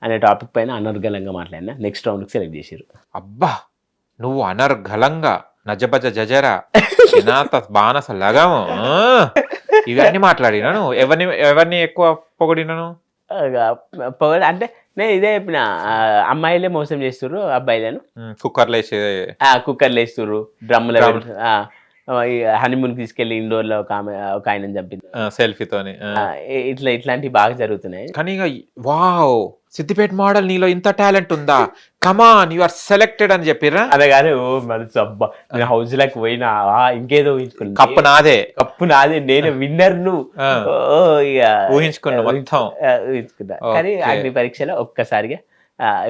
అనే టాపిక్ పైన అనర్గళంగా మాట్లాడినా. నెక్స్ట్ రౌండ్కి సెలెక్ట్ చేశారు. అబ్బా, నువ్వు అనర్గళంగా నజబజ జజరా బానస లగము ఇవన్నీ మాట్లాడినా? నువ్వు ఎవరిని ఎక్కువ పొగిడినాను? అంటే నేను ఇదే చెప్పిన, అమ్మాయిలే మోసం చేస్తుర్రు అబ్బాయిలను, కుక్కర్లు వేస్తుర్రు, డ్రమ్ముల హనీమూన్ తీసుకెళ్లి ఇండోర్ లో ఒక ఆయన చంపింది సెల్ఫీతోని. ఇట్లాంటివి బాగా జరుగుతున్నాయి. కానీ వావ్, సిద్దిపేట మోడల్ నీలో ఇంత టాలెంట్ ఉందా, కమాన్ యు ఆర్ సెలెక్టెడ్ అని చెప్పిరా? అదే కానీ ఓ మనసు అబ్బా, నేను హౌస్ లోకి పోయినా ఇంకేదో ఊహించుకున్నా, కప్పు నాదే నేను విన్నర్ ను ఊహించుకున్నా ఊహించుకున్నా. కానీ అగ్ని పరీక్షలో ఒక్కసారిగా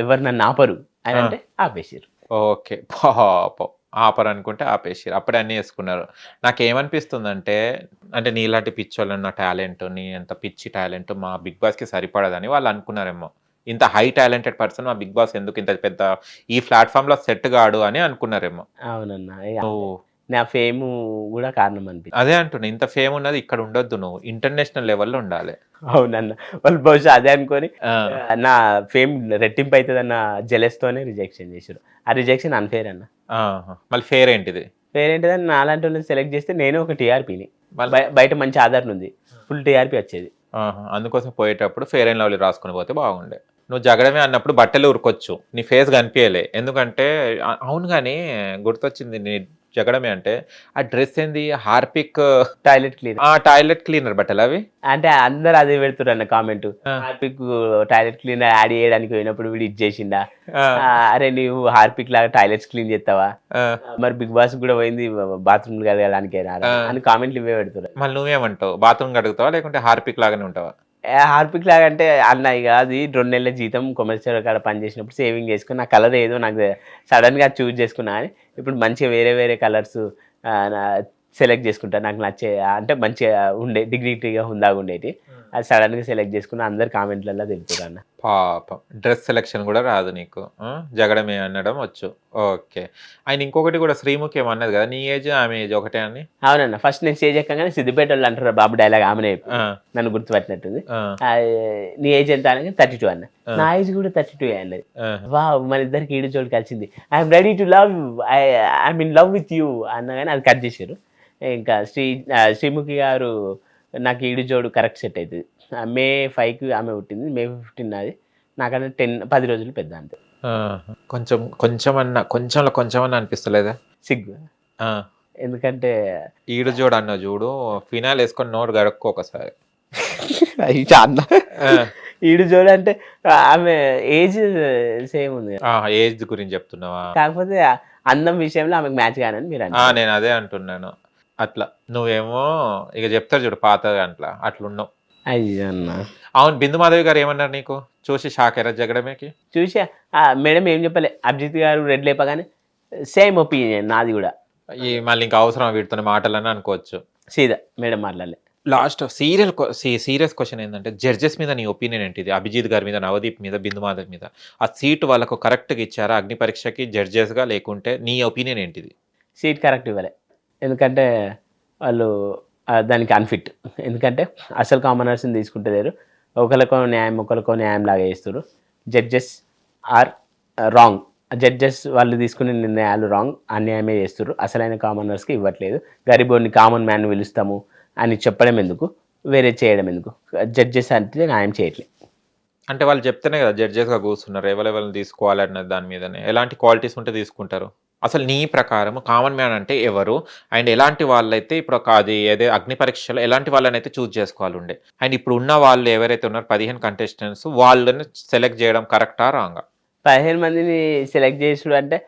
ఎవరు నన్ను ఆపరు అని అంటే ఆపేసారు. ఓకే, పాపం ఆపరు అనుకుంటే ఆపేసారు, అప్పుడే అన్నీ వేసుకున్నారు. నాకేమనిపిస్తుందంటే, అంటే నీలాంటి పిచ్చోళ్ళు ఉన్న టాలెంట్, నీ ఎంత పిచ్చి టాలెంట్ మా బిగ్ బాస్కి సరిపడదని వాళ్ళు అనుకున్నారేమో. ఇంత హై టాలెంటెడ్ పర్సన్ మా బిగ్ బాస్ ఎందుకు ఇంత పెద్ద ఈ ప్లాట్ఫామ్ లో సెట్ కాడు అని అనుకున్నారేమో. అవునన్నా ఇక నువ్వు నా ఫేమ్ కూడా కారణం అనిపించింది. అదే అంటున్నా, ఇంత ఫేమ్ ఉన్నది ఇక్కడ ఉండొద్దు, నువ్వు ఇంటర్నేషనల్ లెవెల్లో ఉండాలి. అవునన్న, వాళ్ళు బహుశా అదే అనుకొని ఆ, నా ఫేమ్ రెట్టింపు అవుతుంది అన్న జెలస్తోనే రిజెక్షన్ చేశారు. ఆ రిజెక్షన్ అన్ఫేర్ అన్న. ఆహా. మళ్ళీ ఫేర్ ఏంటిది? ఫేర్ ఏంటిదని నాలాంటి వాళ్ళని సెలెక్ట్ చేస్తే నేను ఒక టీఆర్పీని, మళ్ళీ బయట మంచి ఆధారం ఉంది, ఫుల్ టీఆర్పీ వచ్చేది. ఆహా. అందుకోసం పోయేటప్పుడు ఫేర్ అండ్ లవ్లీ రాసుకుని పోతే బాగుండే. నువ్వు జగడమే అన్నప్పుడు బట్టలు ఉరకొచ్చు, నీ ఫేస్ కనిపించలే. ఎందుకంటే అవును కానీ గుర్తొచ్చింది, నీ జగడమే అంటే ఆ డ్రెస్ ఏంది, హార్పిక్ టాయిలెట్ క్లీన్ ఆ టాయిలెట్ క్లీనర్ బట్టలు అవి. అంటే అందరు అదే పెడుతున్నారు అన్న కామెంట్. ఆ. హార్పిక్ టాయిలెట్ క్లీనర్ యాడ్ చేయడానికి పోయినప్పుడు వీడు ఇది చేసిండా, ఆ, అరే నువ్వు హార్పిక్ లాగా టాయిలెట్స్ క్లీన్ చేస్తావా, ఆ. మరి బిగ్ బాస్ కూడా పోయింది బాత్రూమ్ కడగడానికి అని కామెంట్లు ఇవే పెడుతున్నారు. మళ్ళీ నువ్వేమంటావు, బాత్రూమ్ కడుగుతావా లేకుంటే హార్పిక్ లాగానే ఉంటావా? హార్పిక్ లాగా అంటే అన్న ఇక అది 2 నెలల జీతం కొమర్షియల్ కాడ పని చేసినప్పుడు సేవింగ్ చేసుకుని నా కలర్ ఏదో నాకు సడన్గా చూజ్ చేసుకున్నా అని ఇప్పుడు మంచిగా వేరే వేరే కలర్స్ సెలెక్ట్ చేసుకుంటా, నాకు నచ్చే అంటే మంచిగా ఉండే డిగ్నిటీగా హుందాగా ఉండేటి. అది సడన్గా సెలెక్ట్ చేసుకుని అందరు కామెంట్లలో తెలుపుతారు అన్న. పాపం డ్రెస్ సెలెక్షన్ కూడా రాదు నీకు, జగడమే అనడం వచ్చు. ఓకే. ఆయన ఇంకొకటి కూడా శ్రీముఖి ఏమన్నది కదా, నీ ఏజ్ ఆమె ఏజ్ ఒకటే అని. అవునన్న, ఫస్ట్ నేను స్టేజ్ ఎక్కగానే సిద్దిపేట వాళ్ళు అంటారు బాబు డైలాగ్ ఆమెనే ఆ, నన్ను గుర్తుపట్టినట్టుంది. ఆ, నీ ఏజ్ ఎంత అనగా 32 అన్న. నా ఏజ్ కూడా 32 అన్నది. ఆ. వా మన ఇద్దరికి ఈడు జోడు కలిసింది, I'm ready to love, I'm in love with you అన్నగానే అది కట్ చేశారు. ఇంకా శ్రీముఖి గారు నాకు ఈడు జోడు కరెక్ట్ సెట్ అవుతుంది. మే 5కి ఆమె పుట్టింది, మే 15 అది, నాకన్నా 10 రోజులు పెద్ద అంతే. ఆహా. కొంచెమన్నా అనిపిస్తలేదా సిగ్గు, ఆ, ఎందుకంటే ఈడు చూడు అన్న చూడు, ఫినాల్ వేసుకొని నోరు గడుక్కో ఒకసారి. అన్న ఈడు జోడు అంటే ఆమె ఏజ్ సేమ్ ఉంది కదా. ఏజ్ గురించి చెప్తున్నావా? కాకపోతే అందం విషయంలో ఆమెకు మ్యాచ్ కానని మీరు అంటే. నేను అదే అంటున్నాను. అట్లా నువ్వేమో ఇక చెప్తారు చూడు పాత అట్లా అట్లున్నావు. అయ్యో అన్న, అవును, బిందు మాధవి గారు ఏమన్నారు నీకు చూసి షాక్ అయ్యారా జగడమేకి? చూసా మేడం ఏం చెప్పలే, అభిజిత్ గారు రెడ్ లేపగానే సేమ్ ఒపీనియన్ నాది కూడా. ఈ మళ్ళీ ఇంకా అవసరం వీటితో మాటలని అనుకోవచ్చు. సీదా మేడం మాట్లాడలే. లాస్ట్ సీరియస్ క్వశ్చన్ ఏంటంటే, జడ్జెస్ మీద నీ ఒపీనియన్ ఏంటిది? అభిజిత్ గారి మీద, నవదీప్ మీద, బిందు మాధవ్ మీద ఆ సీట్ వాళ్ళకు కరెక్ట్గా ఇచ్చారా అగ్ని పరీక్షకి జడ్జెస్గా, లేకుంటే నీ ఒపీనియన్ ఏంటిది? సీట్ కరెక్ట్ ఇవ్వలే, ఎందుకంటే వాళ్ళు దానికి అన్ఫిట్. ఎందుకంటే అసలు కామనర్స్ని తీసుకుంటలేరు, ఒకరికో న్యాయం లాగా చేస్తారు. జడ్జెస్ ఆర్ రాంగ్, జడ్జెస్ వాళ్ళు తీసుకునే నిర్ణయాలు రాంగ్, అన్యాయమే చేస్తారు. అసలైన కామనర్స్కి ఇవ్వట్లేదు. గరీబోని కామన్ మ్యాన్ పిలుస్తాము అని చెప్పడం ఎందుకు, వేరే చేయడం ఎందుకు? జడ్జెస్ అంటే న్యాయం చేయట్లేదు. అంటే వాళ్ళు చెప్తేనే కదా జడ్జెస్గా కూర్చున్నారు, ఎవరెవరిని తీసుకోవాలన్న దాని మీదనే. ఎలాంటి క్వాలిటీస్ ఉంటే తీసుకుంటారు? అసలు నీ ప్రకారం కామన్ మ్యాన్ అంటే ఎవరు, అండ్ ఎలాంటి వాళ్ళైతే ఇప్పుడు అది ఏదే అగ్ని పరీక్షలో ఎలాంటి వాళ్ళని అయితే చూస్ చేసుకోవాలి ఉండే, అండ్ ఇప్పుడు ఉన్న వాళ్ళు ఎవరైతే ఉన్నారో 15 కంటెస్టెంట్స్ వాళ్ళని సెలెక్ట్ చేయడం కరెక్టా రాంగా? 15 మందిని సెలెక్ట్ చేసుడు అంటే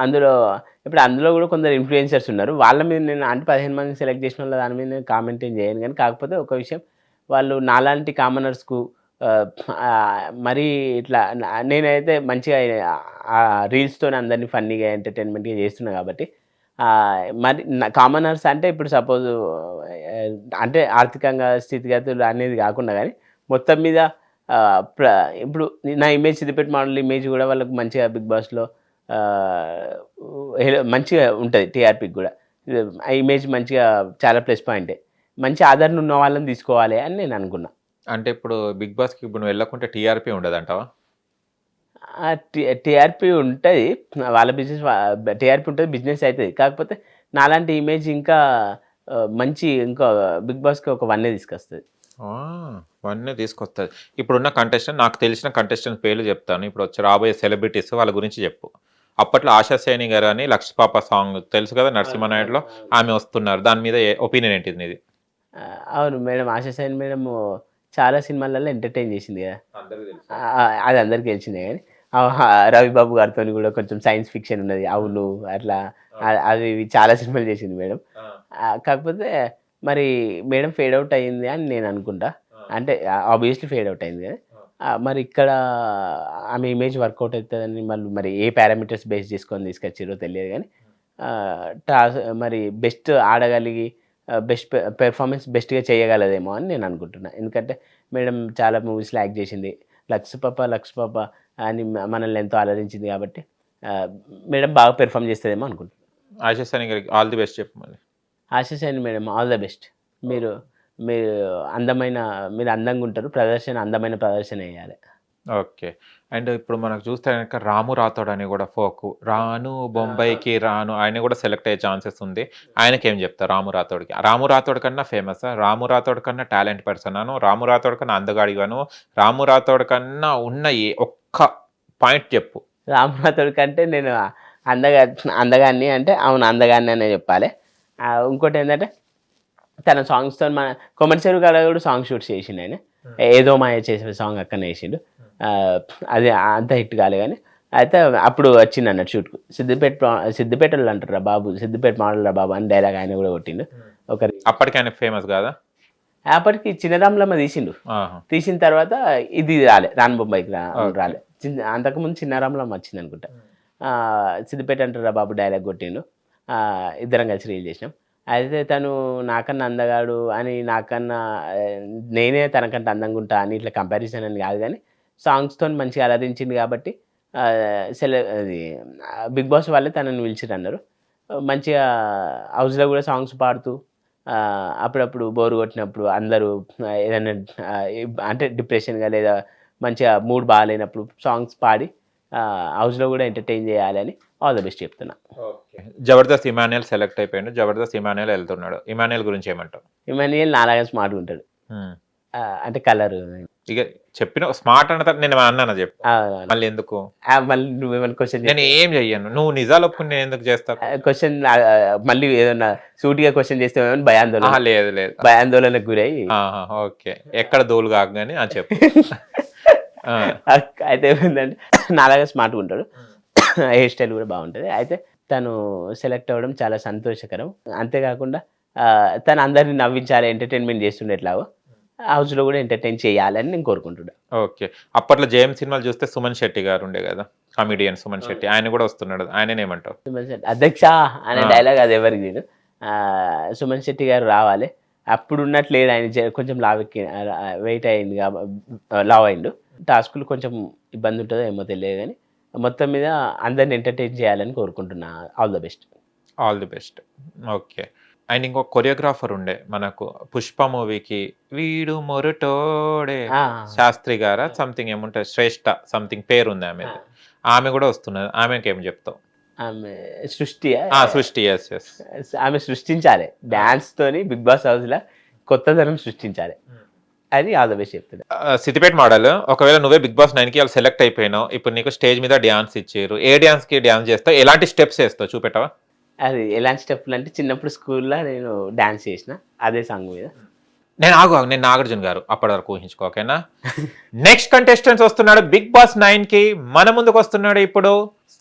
అందులో కూడా కొందరు ఇన్ఫ్లుయెన్సర్స్ ఉన్నారు, వాళ్ళ మీద నేను అంటే 15 మందిని సెలెక్ట్ చేసిన వాళ్ళ దాని మీద నేను కామెంట్ ఏం చేయను. కానీ కాకపోతే ఒక విషయం, వాళ్ళు నాలాంటి కామనర్స్కు మరీ ఇట్లా నేనైతే మంచిగా రీల్స్తో అందరినీ ఫన్నీగా ఎంటర్టైన్మెంట్గా చేస్తున్నా కాబట్టి మరి కామనర్స్ అంటే ఇప్పుడు సపోజ్ అంటే ఆర్థికంగా స్థితిగతులు అనేది కాకుండా కానీ మొత్తం మీద ఇప్పుడు నా ఇమేజ్ సిద్దిపేట మోడల్ ఇమేజ్ కూడా వాళ్ళకు మంచిగా బిగ్ బాస్లో మంచిగా ఉంటుంది. టీఆర్పీకి కూడా ఆ ఇమేజ్ మంచిగా చాలా ప్లస్ పాయింటే. మంచి ఆదరణ ఉన్న వాళ్ళని తీసుకోవాలి అని నేను అనుకున్నా. అంటే ఇప్పుడు బిగ్ బాస్కి ఇప్పుడు నువ్వు వెళ్ళకుంటే టీఆర్పీ ఉండదు అంటావా? టీఆర్పీ ఉంటుంది, వాళ్ళ బిజినెస్ టీఆర్పీ ఉంటుంది, బిజినెస్ అవుతుంది. కాకపోతే నాలాంటి ఇమేజ్ ఇంకా మంచి ఇంకా బిగ్ బాస్కి ఒక 1 తీసుకొస్తుంది. 1 తీసుకొస్తుంది. ఇప్పుడున్న కంటెస్టెంట్, నాకు తెలిసిన కంటెస్టెంట్ పేర్లు చెప్తాను, ఇప్పుడు వచ్చి రాబోయే సెలబ్రిటీస్ వాళ్ళ గురించి చెప్పు. అప్పట్లో ఆశా సేని గారు అని లక్ష పాప సాంగ్ తెలుసు కదా, నరసింహనాయుడులో ఆమె వస్తున్నారు, దాని మీద ఒపీనియన్ ఏంటిది నీది? అవును మేడం, ఆశా సేని మేడం చాలా సినిమాలలో ఎంటర్టైన్ చేసింది కదా, అది అందరికీ తెలిసిందే. కానీ రవిబాబు గారితో కూడా కొంచెం సైన్స్ ఫిక్షన్ ఉన్నది, అవును అట్లా అది చాలా సినిమాలు చేసింది మేడం. కాకపోతే మరి మేడం ఫేడ్ అవుట్ అయ్యింది అని నేను అనుకుంటా. అంటే ఆబ్వియస్లీ ఫేడ్ అవుట్ అయింది కదా, మరి ఇక్కడ ఆమె ఇమేజ్ వర్కౌట్ అవుతుందని మరి ఏ పారామీటర్స్ బేస్ చేసుకొని తీసుకొచ్చారో తెలియదు. కానీ మరి బెస్ట్ ఆడగలిగి బెస్ట్ పెర్ఫార్మెన్స్ బెస్ట్గా చేయగలదేమో అని నేను అనుకుంటున్నాను. ఎందుకంటే మేడం చాలా మూవీస్లో యాక్ట్ చేసింది, లక్స్ పాప అని మనల్ని ఎంతో అలరించింది కాబట్టి మేడం బాగా పెర్ఫామ్ చేస్తుందేమో అనుకుంటున్నాను. ఆశీస్ అని గారికి ఆల్ ది బెస్ట్ చెప్పు మళ్ళీ. ఆశీస్ అండి మేడం, ఆల్ ద బెస్ట్. మీరు మీరు మీరు అందంగా ఉంటారు, అందమైన ప్రదర్శన వేయాలి. ఓకే. అండ్ ఇప్పుడు మనకు చూస్తే కనుక రాము రాథోడ్ అని కూడా ఫోక్ రాను బొంబాయికి రాను ఆయన కూడా సెలెక్ట్ అయ్యే ఛాన్సెస్ ఉంది. ఆయనకి ఏం చెప్తారు రాము రాథోడ్కి? రాము రాథోడ్ కన్నా ఫేమస్, రాము రాథోడ్ కన్నా టాలెంట్ పర్సన్ అను, రాము రాథోడ్ కన్నా అందగాడిగాను, రాము రాథోడ్ కన్నా ఉన్న ఒక్క పాయింట్ చెప్పు. రామనాథుడి కంటే నేను అందగాన్ని అంటే అవును అందగాన్ని అనే చెప్పాలి. ఇంకోటి ఏంటంటే తన సాంగ్స్తో మన కొమర్షియల్ కాడ కూడా సాంగ్ షూట్ చేసిండు ఆయన. ఏదో మాయ చేసిన సాంగ్ అక్కడనే వేసిండు. అది అంత హిట్ కాలే కానీ అయితే అప్పుడు వచ్చింది అన్నట్టు షూట్కు. సిద్దిపేటలో అంటారు బాబు, సిద్దిపేట మోడల్ రా బాబు అని డైలాగ్ ఆయన కూడా కొట్టిండు. అప్పటికి ఆయన ఫేమస్ కాదా? అప్పటికి చిన్నరాములమ్మ తీసిన తర్వాత ఇది రాలే, రాను బొంబాయికి రాలే. అంతకుముందు చిన్నారాములమ్మ వచ్చింది అనుకుంటా. సిద్దిపేట అంటారా బాబు డైలాగ్ కొట్టిండు. ఇద్దరం కలిసి రీల్ చేసినాం. అయితే తను నాకన్నా అందగాడు అని, నేనే తనకంటే అందంగా ఉంటా అని ఇట్లా కంపారిజన్ అని కాదు కానీ సాంగ్స్తో మంచిగా అలరించింది కాబట్టి అది బిగ్ బాస్ వాళ్ళే తనని పిలిచిరు అన్నారు. మంచిగా హౌస్లో కూడా సాంగ్స్ పాడుతూ అప్పుడప్పుడు బోరు కొట్టినప్పుడు అందరూ ఏదైనా అంటే డిప్రెషన్గా లేదా మంచిగా మూడ్ బాగాలేనప్పుడు సాంగ్స్ పాడి హౌస్లో కూడా ఎంటర్టైన్ చేయాలని ఆల్ ద బెస్ట్ చెప్తున్నా. జబర్దస్త్ ఇమాన్యుయల్ సెలెక్ట్ అయిపోయాడు, జబర్దస్త్ ఇమాన్యుయల్ వెళ్తున్నాడు. ఇమాన్యుయల్ గురించి ఏమంటావు? ఇమాన్యుయల్ నాలాగా స్మార్ట్ ఉంటాడు, అంటే కలర్ ఇక చెప్పిన స్మార్ట్ అంటే నేను అన్నాను చెప్పు, మళ్ళీ ఎందుకు మళ్ళీ నువ్వేమైనా క్వశ్చన్? నేను ఏం చెయ్యను, నువ్వు నిజాలు ఒప్పుకుని నేను ఎందుకు చేస్తా క్వశ్చన్? మళ్ళీ ఏదన్నా సూటిగా క్వశ్చన్ చేస్తే భయాందోళన? లేదు లేదు, భయాందోళనకు గురై. ఓకే, ఎక్కడ దోలు కాగానే అని చెప్పు. అయితే ఏమైందంటే నాలాగా స్మార్ట్గా ఉంటాడు, హెయిర్ స్టైల్ కూడా బాగుంటుంది. అయితే తను సెలెక్ట్ అవ్వడం చాలా సంతోషకరం. అంతేకాకుండా తను అందరినీ నవ్వించాలి, ఎంటర్టైన్మెంట్ చేస్తుండే ఎట్లాగో హౌస్లో కూడా ఎంటర్టైన్ చేయాలని నేను కోరుకుంటున్నా. ఓకే. అప్పట్లో జేఎం సినిమాలు చూస్తే సుమన్ శెట్టి గారు ఉండే కదా, కామెడియన్ సుమన్ శెట్టి, ఆయన కూడా వస్తున్నాడు. ఆయన ఏమంటావు? సుమన్ శెట్టి అధ్యక్ష అనే డైలాగ్ అది ఎవరికి నేను సుమన్ శెట్టి గారు రావాలి. అప్పుడు ఉన్నట్లు లేదు ఆయన, కొంచెం వెయిట్ అయింది, లావ్ అయిండు. టాస్కులు కొంచెం ఇబ్బంది ఉంటుందో ఏమో తెలియదు కానీ మొత్తం మీద అందరిని ఎంటర్టైన్ చేయాలని కోరుకుంటున్నా. All the best. All the best. Okay. And ఇంకో కొరియోగ్రాఫర్ ఉండే మనకు పుష్ప మూవీకి, వీడు మొరటోడే శాస్త్రి గారా సంథింగ్ ఏముంటుంది, శ్రేష్ఠ సంథింగ్ పేరు ఉంది ఆమె, ఆమె కూడా వస్తున్నది. ఆమెకి ఏం చెప్తావు? ఆమె సృష్టి. ఆమె సృష్టించాలి డాన్స్ తోని, బిగ్ బాస్ హౌస్ లా కొత్తదనం సృష్టించాలి అని ఆల్ ద బెస్ట్ చెప్తాడు. సిద్దిపేట మోడల్, ఒకవేళ నువ్వే బిగ్ బాస్ 9 కి సెలెక్ట్ అయిపోయినావు, ఇప్పుడు నీకు స్టేజ్ మీద డ్యాన్స్ ఇచ్చారు, ఏ డ్యాన్స్ కి డ్యాన్స్ చేస్తావు, ఎలాంటి స్టెప్స్ వేస్తావు చూపెట్టవా? అది ఎలాంటి స్టెప్లు అంటే చిన్నప్పుడు స్కూల్లో నేను డాన్స్ చేసిన అదే సాంగ్ మీద. నేను నాగార్జున గారు అప్పటి వరకు ఊహించుకో, ఓకేనా? నెక్స్ట్ కంటెస్టెంట్స్ వస్తున్నాడు బిగ్ బాస్ 9 కి. మన ముందుకు వస్తున్నాడు ఇప్పుడు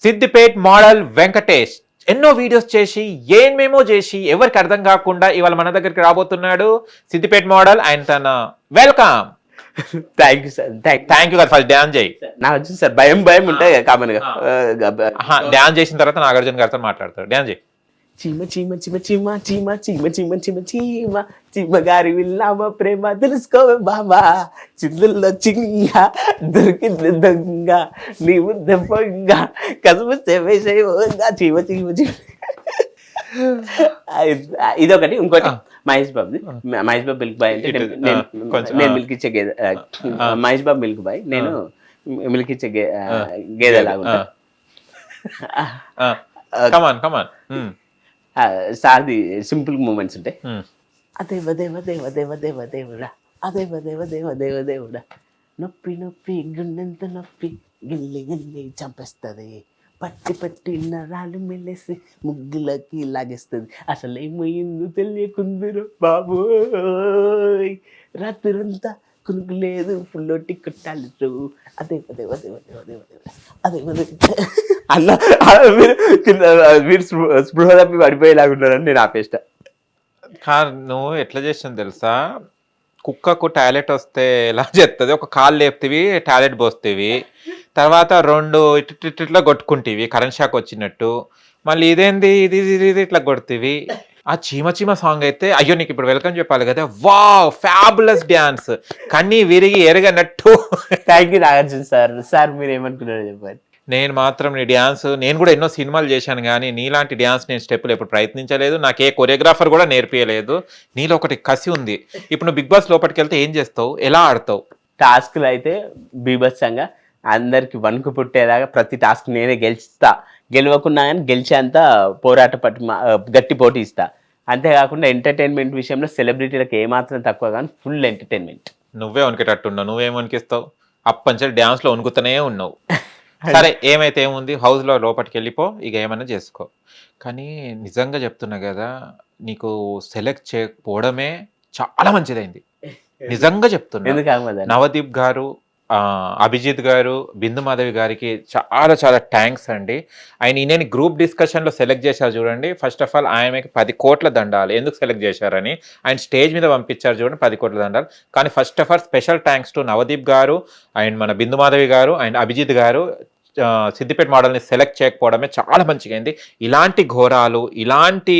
సిద్దిపేట్ మోడల్ వెంకటేష్. ఎన్నో వీడియోస్ చేసి ఏమేమో చేసి ఎవరికి అర్థం కాకుండా ఇవాళ మన దగ్గరికి రాబోతున్నాడు సిద్దిపేట్ మోడల్. ఆయన తన welcome. Thank you sir. Thank you కదా. ఫస్ట్ డాన్స్ చేయి. నాకు వచ్చింది సార్, భయం ఉంటాయి కామన్ గా. డాన్స్ చేసిన తర్వాత నాగార్జున గారితో మాట్లాడతాడు. డాన్స్ చేయి. చీమ చీమ చీమ చీమ చీమ చీమ చీమ చీమ చీమ చీమ గారి విల్లామ ప్రేమ తెలుసుకోవే బాబా, చిల్లుల్లో చింగ దొరికింది దొంగ నీవు దెబ్బంగా కసుపు సేవేసేయంగా చీమ చీమ చీమ. ఇదొకటి. ఇంకోటి మహేష్ బాబుది. మహేష్ బాబు మిల్క్ బాయ్ అంటే నేను మిల్క్ ఇచ్చే గేదె. మహేష్ బాబు మిల్క్ బాయ్, నేను మిల్క్ ఇచ్చే గేదె లాగా. సార్ది సింపుల్ మూమెంట్స్ ఉంటాయి. అదేవ దేవ దేవ దేవ దేవ దేవుడా, అదేవ దేవ దేవ దేవ దేవుడా, నొప్పి నొప్పి గుండెంత నొప్పి గిల్లి గిల్లి చంపేస్తుంది, పట్టి పట్టి నరాలు మెల్లేసి ముగ్గులకి లాగేస్తుంది, అసలేమయ్యిందో తెలియకుందిరు బాబోయ్, రాత్రంతా కునుకు లేదు పుల్లోటి కుట్టాలి, అదేవ దేవ దేవ దేవ దేవ దేవ అదేవ అన్న మీరు స్పృహ తప్పి పడిపోయేలాగున్నారని నేను ఆపేస్తా. నువ్వు ఎట్లా చేసాను తెలుసా, కుక్కకు టాయిలెట్ వస్తే ఎలా చేస్తుంది, ఒక కాలు లేపుతీవి టాయిలెట్ పోస్తేవి, తర్వాత 2 ఇట్లా కొట్టుకుంటేవి కరెంట్ షాక్ వచ్చినట్టు, మళ్ళీ ఇదేంది ఇది ఇది ఇట్లా కొడుతీవి, ఆ చీమ చీమ సాంగ్ అయితే అయ్యో నీకు ఇప్పుడు వెల్కమ్ చెప్పాలి కదా, వావ్ ఫ్యాబులస్ డ్యాన్స్, కన్నీ విరిగి ఎరగనట్టు. Thank you Nagarjuna sir. Sir మీరు ఏమనుకున్నారో చెప్పండి. నేను మాత్రం నీ డ్యాన్స్, నేను కూడా ఎన్నో సినిమాలు చేశాను కానీ నీలాంటి డ్యాన్స్ నేను స్టెప్పులు ఎప్పుడు ప్రయత్నించలేదు, నాకు ఏ కొరియోగ్రాఫర్ కూడా నేర్పించలేదు. నీలో ఒకటి కసి ఉంది. ఇప్పుడు నువ్వు బిగ్ బాస్ లోపలికి వెళ్తే ఏం చేస్తావు, ఎలా ఆడతావు? టాస్క్లు అయితే బీభత్సంగా అందరికి వణుకు పుట్టేలాగా ప్రతి టాస్క్ నేనే గెలుస్తా, గెలవకున్నా కానీ గెలిచేంత పోరాట గట్టి పోటీ ఇస్తా. అంతేకాకుండా ఎంటర్టైన్మెంట్ విషయంలో సెలబ్రిటీలకు ఏమాత్రం తక్కువ కానీ ఫుల్ ఎంటర్టైన్మెంట్. నువ్వే వణికేటట్టున్నావు, నువ్వేం వణికిస్తావు? అప్పంచే డ్యాన్స్లో వణుకుతూనే ఉన్నావు. సరే ఏమైతే ఏముంది, హౌస్లో లోపలికి వెళ్ళిపో, ఇక ఏమైనా చేసుకో. కానీ నిజంగా చెప్తున్నా కదా, నీకు సెలెక్ట్ చేయకపోవడమే చాలా మంచిదైంది. నిజంగా చెప్తున్నా. ఎందుకు అహ్మద్ అన్న? నవదీప్ గారు, అభిజిత్ గారు, బిందు మాధవి గారికి చాలా చాలా థ్యాంక్స్ అండి. ఆయన నేను గ్రూప్ డిస్కషన్లో సెలెక్ట్ చేశారు చూడండి. ఫస్ట్ ఆఫ్ ఆల్ ఆయనకి 10 కోట్ల దండాలు. ఎందుకు సెలెక్ట్ చేశారని ఆయన స్టేజ్ మీద పంపించారు చూడండి, 10 కోట్ల దండాలు. కానీ first of all special thanks to Navdeep గారు అండ్ మన బిందు మాధవి గారు అండ్ అభిజిత్ గారు. సిద్దిపేట మోడల్ని సెలెక్ట్ చేయకపోవడమే చాలా మంచిగా. ఇలాంటి ఘోరాలు, ఇలాంటి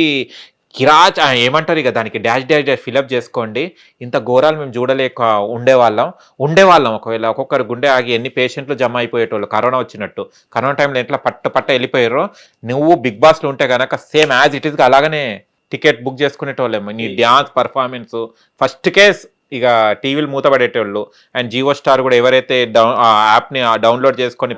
ఏమంటారు ఇక దానికి డాష్ డాష్ డాష్ ఫిలప్ చేసుకోండి. ఇంత ఘోరాలు మేము చూడలేక ఉండేవాళ్ళం. ఒకవేళ ఒక్కొక్కరు గుండె ఆగి ఎన్ని పేషెంట్లు జమ అయిపోయేటోళ్ళు కరోనా వచ్చినట్టు. కరోనా టైంలో ఎట్లా పట్ట వెళ్ళిపోయారో, నువ్వు బిగ్ బాస్లో ఉంటే కనుక సేమ్ యాజ్ ఇట్ ఈస్గా అలాగనే టికెట్ బుక్ చేసుకునేటోళ్ళేమో. నీ డ్యాన్స్ పర్ఫార్మెన్స్ ఫస్ట్ కేస్ ఇక టీవీలు మూతపడేటోళ్ళు. అండ్ జియో స్టార్ కూడా ఎవరైతే యాప్ని డౌన్లోడ్ చేసుకొని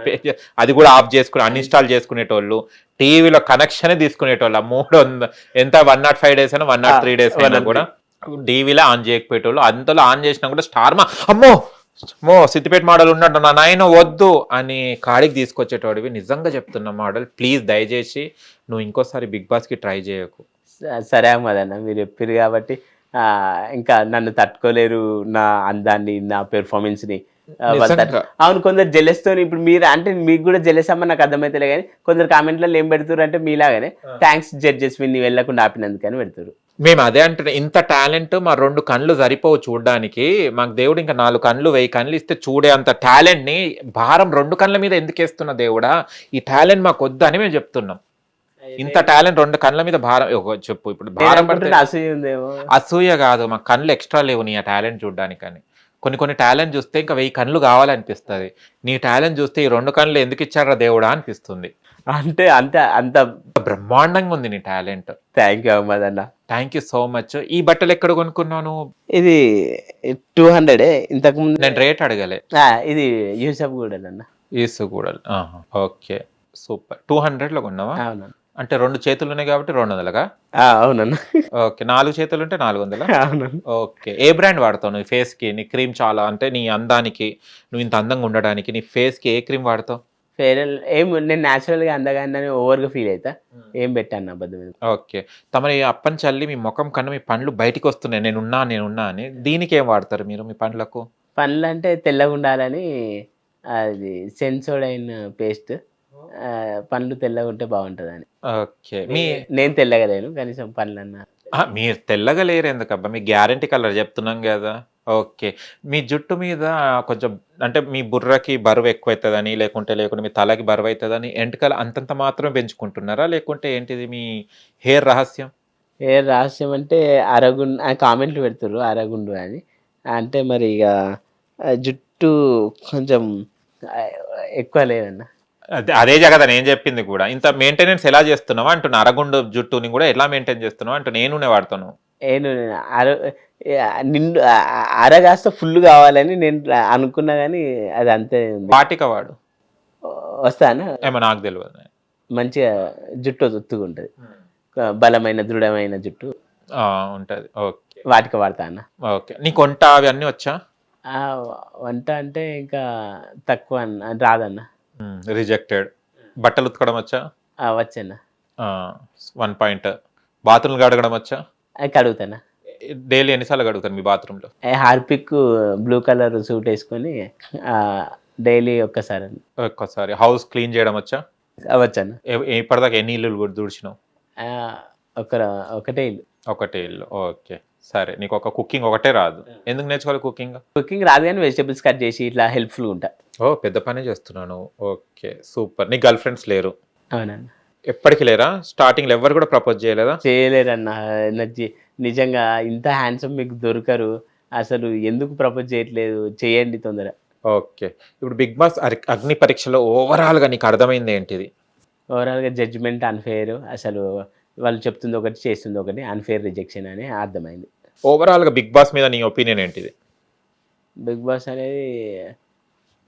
అది కూడా ఆఫ్ చేసుకుని అన్ఇన్స్టాల్ చేసుకునేటోళ్ళు, టీవీలో కనెక్షన్ తీసుకునేటోళ్ళు. 105 days అయినా 103 days అయినా కూడా టీవీలో ఆన్ చేయకపోయేటోళ్ళు. అంతలో ఆన్ చేసినా కూడా స్టార్ అమ్మో సిద్దిపేట మోడల్ ఉన్నాడు నా నాయన వద్దు అని కాడికి తీసుకొచ్చేటోడివి. నిజంగా చెప్తున్నా మోడల్, ప్లీజ్ దయచేసి నువ్వు ఇంకోసారి బిగ్ బాస్కి ట్రై చేయకు. సరే అహ్మద్ అన్న, మీరు చెప్పారు కాబట్టి ఇంకా నన్ను తట్టుకోలేరు, నా అందాన్ని, నా పెర్ఫార్మెన్స్ని. అవును, కొందరు జెలెస్తో ఇప్పుడు మీరు అంటే మీకు కూడా జెలెస్ అమ్మ నాకు అర్థమైతలే, కానీ కొందరు కామెంట్లలో ఏం పెడుతున్నారు అంటే మీలాగానే థ్యాంక్స్ జడ్జెస్ విన్ని వెళ్ళకుండా ఆపినందుకని పెడుతున్నారు. మేము అదే అంటున్నాం, ఇంత టాలెంట్ మా 2 కళ్ళు సరిపోవు చూడడానికి. మాకు దేవుడు ఇంకా 4 కళ్ళు 1000 కళ్ళు ఇస్తే చూడే అంత టాలెంట్ని భారం 2 కళ్ళ మీద ఎందుకు వేస్తున్నా దేవుడా? ఈ టాలెంట్ మాకు వద్దు అని మేము చెప్తున్నాం. ఇంత టాలెంట్ 2 కళ్ళ మీద భారం చెప్పు. ఇప్పుడు భారం పడితే అసూయ ఉందేమో. అసూయ కాదు, మా కళ్ళు ఎక్స్ట్రా లేవు నీ ఆ టాలెంట్ చూడడానికి. అని కొన్ని టాలెంట్ చూస్తే ఇంకా 1000 కళ్ళు కావాలనిపిస్తుంది. నీ టాలెంట్ చూస్తే ఈ 2 కళ్ళు ఎందుకు ఇచ్చారా దేవుడా అనిపిస్తుంది. అంటే అంత బ్రహ్మాండంగా ఉంది నీ టాలెంట్. థ్యాంక్ యూ అహ్మద్ అన్న. Thank you so much. ఈ బట్టలు ఎక్కడ కొనుక్కున్నాను? ఇది 200 ఇంతకు ముందు నేను రేట్ అడగలే. ఇది యూసఫ్ కూడా అన్న. ఈసుగూడల్. Okay super. 200లో కొన్నావా? అవునన్నా. అంటే 2 చేతులు ఉన్నాయి కాబట్టి 200గా? అవునన్నా. ఓకే, 4 చేతులు ఉంటే 400. అవునన్నా. ఓకే, ఏ బ్రాండ్ వాడతావు నువ్వు ఫేస్కి? నీ క్రీమ్ చాలా అంటే నీ అందానికి, నువ్వు ఇంత అందంగా ఉండడానికి నీ ఫేస్కి ఏ క్రీమ్ వాడతావు? నేను న్యాచురల్గా అందగానే ఓవర్గా ఫీల్ అవుతా, ఏం పెట్టాను అబద్ధం. ఓకే, తమరి అప్పని చల్లి మీ ముఖం కన్నా మీ పండ్లు బయటికి వస్తున్నాయి నేనున్నా అని. దీనికి ఏం వాడతారు మీరు మీ పండ్లకు? పండ్లు అంటే తెల్లగా ఉండాలని అది సెన్సోడైన్ పేస్ట్, పండ్లు తెల్లగా ఉంటే బాగుంటుందని. ఓకే, నేను తెల్లగా లేను, కనీసం పండ్లు అన్నా. మీరు తెల్లగా లేరు ఎందుకబ్బా, మీ గ్యారంటీ కలర్ చెప్తున్నాం కదా. ఓకే, మీ జుట్టు మీద కొంచెం అంటే మీ బుర్రకి బరువు ఎక్కువవుతుందని, లేకుంటే మీ తలకి బరువు అవుతుందని ఎంటకలు అంతంత మాత్రమే పెంచుకుంటున్నారా, లేకుంటే ఏంటిది మీ హెయిర్ రహస్యం? హెయిర్ రహస్యం అంటే అరగుండు కామెంట్లు పెడుతుర్రు, అరగుండు అని. అంటే మరి ఇక జుట్టు కొంచెం ఎక్కువ లేదన్న. అదే జగదా నేను చెప్పింది కూడా. ఇంత మెయింటెనెన్స్ ఎలా చేస్తున్నావా అంటున్నా, అరగుండు జుట్టుని కూడా ఎలా మెయింటైన్ చేస్తున్నావా అంటూ. నేను వాడతాను నిండు అరగాస్త ఫుల్ కావాలని నేను అనుకున్నా, కానీ అది అంతే. వాటిక వాడు వస్తాను ఏమో నాకు తెలియదు. మంచిగా జుట్టు ఒత్తుగా ఉంటుంది, బలమైన దృఢమైన జుట్టు ఉంటుంది. ఓకే, వాటికి వాడతా అన్న. ఓకే, నీకు వంట అవి అన్నీ వచ్చా? వంట అంటే ఇంకా తక్కువ రాదన్న. రిజెక్టెడ్. బట్టలు ఉతకడం వచ్చా? వచ్చాను. 1 పాయింట్. బాత్రూమ్లు కడగడం వచ్చా? కడుగుతానా. డైలీ ఎన్నిసార్లు కడుగుతాను మీ బాత్రూంలో? హార్పిక్ బ్లూ కలర్ సూట్ వేసుకొని డైలీ ఒక్కసారి. హౌస్ క్లీన్ చేయడం వచ్చా? వచ్చాను. ఇప్పటిదాకా ఎన్ని ఇల్లు కూడా తుడిచినావు? ఒకటే ఇల్లు. ఒకటే ఇల్లు. ఓకే సరే, నీకు కుకింగ్ ఒకటే రాదు, ఎందుకు నేర్చుకోవాలి కుకింగ్? కుకింగ్ రాదు కానీ వెజిటబుల్స్ కట్ చేసి ఇట్లా హెల్ప్ఫుల్గా ఉంటా. పెద్ద పనే చేస్తున్నాను. Okay super. నీ గర్ల్ ఫ్రెండ్స్ లేరు? అవునండి. ఎప్పటికి లేరా? స్టార్టింగ్‌లో ఎవ్వరు కూడా ప్రపోజ్ చేయలేదా? చేయలేరన్న. నిజంగా ఇంత హ్యాండ్సమ్ మీకు దొరకరు. అసలు ఎందుకు ప్రపోజ్ చేయట్లేదు? చేయండి తొందర. ఓకే. ఇప్పుడు 'బిగ్ బాస్' అగ్ని పరీక్షలో ఓవరాల్‌గా నీకు అర్థమైంది ఏంటిది? ఓవరాల్‌గా జడ్జ్‌మెంట్ అన్‌ఫెయిర్. అసలు వాళ్ళు చెప్తుంది ఒకటి, చేస్తుంది ఒకటి. అన్‌ఫెయిర్ రిజెక్షన్ అని అర్థమైంది. ఓవరాల్‌గా 'బిగ్ బాస్' మీద నీ ఒపీనియన్ ఏంటిది? బిగ్ బాస్ అనేది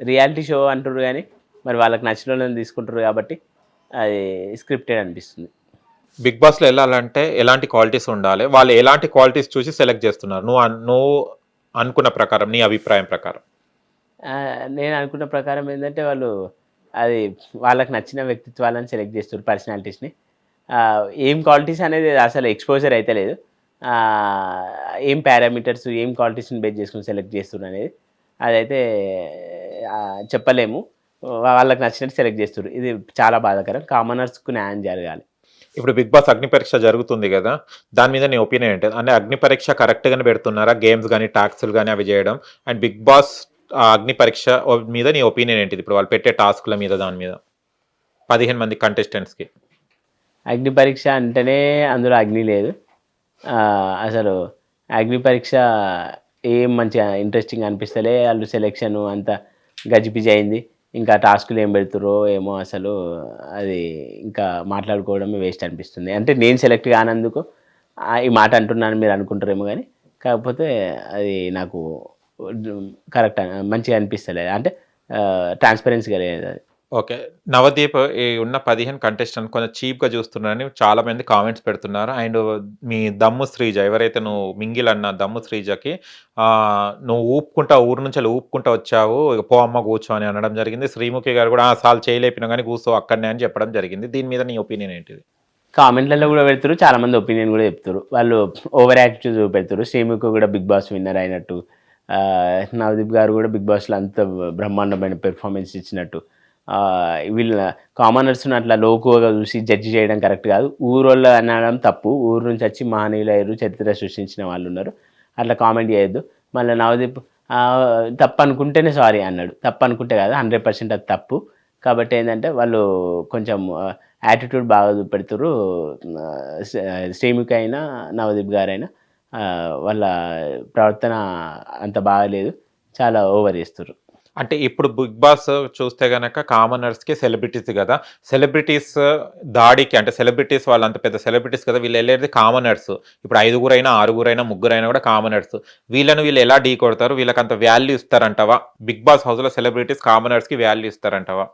రియాలిటీ షో అంటుర్రు గానీ, మరి వాళ్ళకి నచ్చినోళ్ళని తీసుకుంటారు కాబట్టి అది స్క్రిప్టెడ్ అనిపిస్తుంది. 'బిగ్ బాస్'లో ఎళ్ళాలంటే ఎలాంటి క్వాలిటీస్ ఉండాలి? వాళ్ళు ఎలాంటి క్వాలిటీస్ చూసి సెలెక్ట్ చేస్తున్నారు? నువ్వు అనుకున్న ప్రకారం, నీ అభిప్రాయం ప్రకారం? నేను అనుకున్న ప్రకారం ఏందంటే వాళ్ళు అది వాళ్ళకి నచ్చిన వ్యక్తిత్వాలను సెలెక్ట్ చేస్తుర్రు, పర్సనాలిటీస్‌ని. ఏం క్వాలిటీస్ అనేది అసలు ఎక్స్‌పోజర్ అయితే లేదు. ఏం పారామీటర్స్, ఏం క్వాలిటీస్‌ని బేస్ చేసుకొని సెలెక్ట్ చేస్తుర్రు అనేది అదైతే చెప్పలేము. వాళ్ళకి నచ్చినట్టు సెలెక్ట్ చేస్తుర్రు. ఇది చాలా బాధాకరం. కామనర్స్‌కు న్యాయం జరగాలి. ఇప్పుడు 'బిగ్ బాస్' అగ్ని పరీక్ష జరుగుతుంది గదా! దాని మీద నీ ఒపీనియన్ ఏంటి? అంటే అగ్ని పరీక్ష కరెక్ట్‌గానే పెడుతున్నారా? గేమ్స్ గాని, టాస్క్‌లు గాని అవి చేయడం. అండ్ 'బిగ్ బాస్' అగ్ని పరీక్ష మీద నీ ఒపీనియన్ ఏంటిది? ఇప్పుడు వాళ్ళు పెట్టే టాస్క్‌ల మీద, దాని మీద 15 మంది కంటెస్టెంట్స్‌కి. అగ్ని పరీక్ష అంటేనే అందులో అగ్ని లేదు. అసలు అగ్ని పరీక్ష ఏం మంచిగా ఇంట్రెస్టింగ్ అనిపిస్తలే. వాళ్ళు సెలెక్షన్ అంతా గజిబిజి అయింది. ఇంకా టాస్కులు ఏం పెడుతుర్రో ఏమో అసలు అది ఇంకా మాట్లాడుకోవడమే వేస్ట్ అనిపిస్తుంది. అంటే నేను సెలెక్ట్ కానందుకు ఈ మాట అంటున్నాను మీరు అనుకుంటారేమో కానీ, కాకపోతే అది నాకు కరెక్ట్ మంచిగా అనిపిస్తలేదు. అంటే ట్రాన్స్పరెన్సీగా లేదు అది. ఓకే. 'నవదీప్' ఈ ఉన్న 15 కంటెస్టెంట్ కొంచెం చీప్‌గా చూస్తున్నారని చాలా మంది కామెంట్స్ పెడుతున్నారు. అండ్ మీ దమ్ము శ్రీజ ఎవరైతే నువ్వు మింగిల్ అన్న దమ్ము శ్రీజకి నువ్వు ఊపుకుంటా ఊరు నుంచెల్లి ఊపుకుంటా వచ్చావు. ఇక పో అమ్మ కూర్చో అని అనడం జరిగింది. శ్రీముఖి గారు కూడా సాలు చేయలేపినా గాని కూర్చో అక్కడనే అని చెప్పడం జరిగింది. దీని మీద నీ ఒపీనియన్ ఏంటిది? కామెంట్లలో కూడా పెడుతురు. చాలామంది ఒపీనియన్ కూడా చెప్తురు. వాళ్ళు ఓవర్ యాటిట్యూడ్ చూపెడుతురు. శ్రీముఖి కూడా బిగ్ బాస్ విన్నర్ అయినట్టు, నవదీప్ గారు కూడా బిగ్ బాస్లో అంత బ్రహ్మాండమైన పెర్ఫార్మెన్స్ ఇచ్చినట్టు, వీళ్ళ కామనర్స్ని అట్లా లోకువగా చూసి జడ్జి చేయడం కరెక్ట్ కాదు. ఊరోళ్ళు అనడం తప్పు. ఊరు నుంచి వచ్చి మహనీయులు అయ్యారు, చరిత్ర సృష్టించిన వాళ్ళు ఉన్నారు. అట్లా కామెంట్ చేయొద్దు. మళ్ళీ నవదీప్ తప్పు అనుకుంటేనే సారీ అన్నాడు. తప్పు అనుకుంటే కాదు, 100% అది తప్పు. కాబట్టి ఏంటంటే వాళ్ళు కొంచెం యాటిట్యూడ్ బాగా చూపెడుతురు. శ్రీముఖి అయినా నవదీప్ గారైనా వాళ్ళ ప్రవర్తన అంత బాగాలేదు. చాలా ఓవర్ చేస్తుర్రు. అంటే ఇప్పుడు 'బిగ్ బాస్' చూస్తే గనక కామనర్స్‌కి సెలబ్రిటీస్ గదా! సెలబ్రిటీస్ దాడికి అంటే సెలబ్రిటీస్ వాళ్ళంత పెద్ద సెలబ్రిటీస్ కదా! వీళ్ళెళ్ళేది కామనర్స్. ఇప్పుడు 5గురైనా, 6గురైనా, ముగ్గురైనా కూడా కామనర్స్. వీళ్ళు ఎలా ఢీకొడతారు? వీళ్ళకంత వాల్యూ ఇస్తారంటావా? 'బిగ్ బాస్' హౌస్‌లో సెలబ్రిటీస్ కామనర్స్‌కి వాల్యూ ఇస్తారంటావా?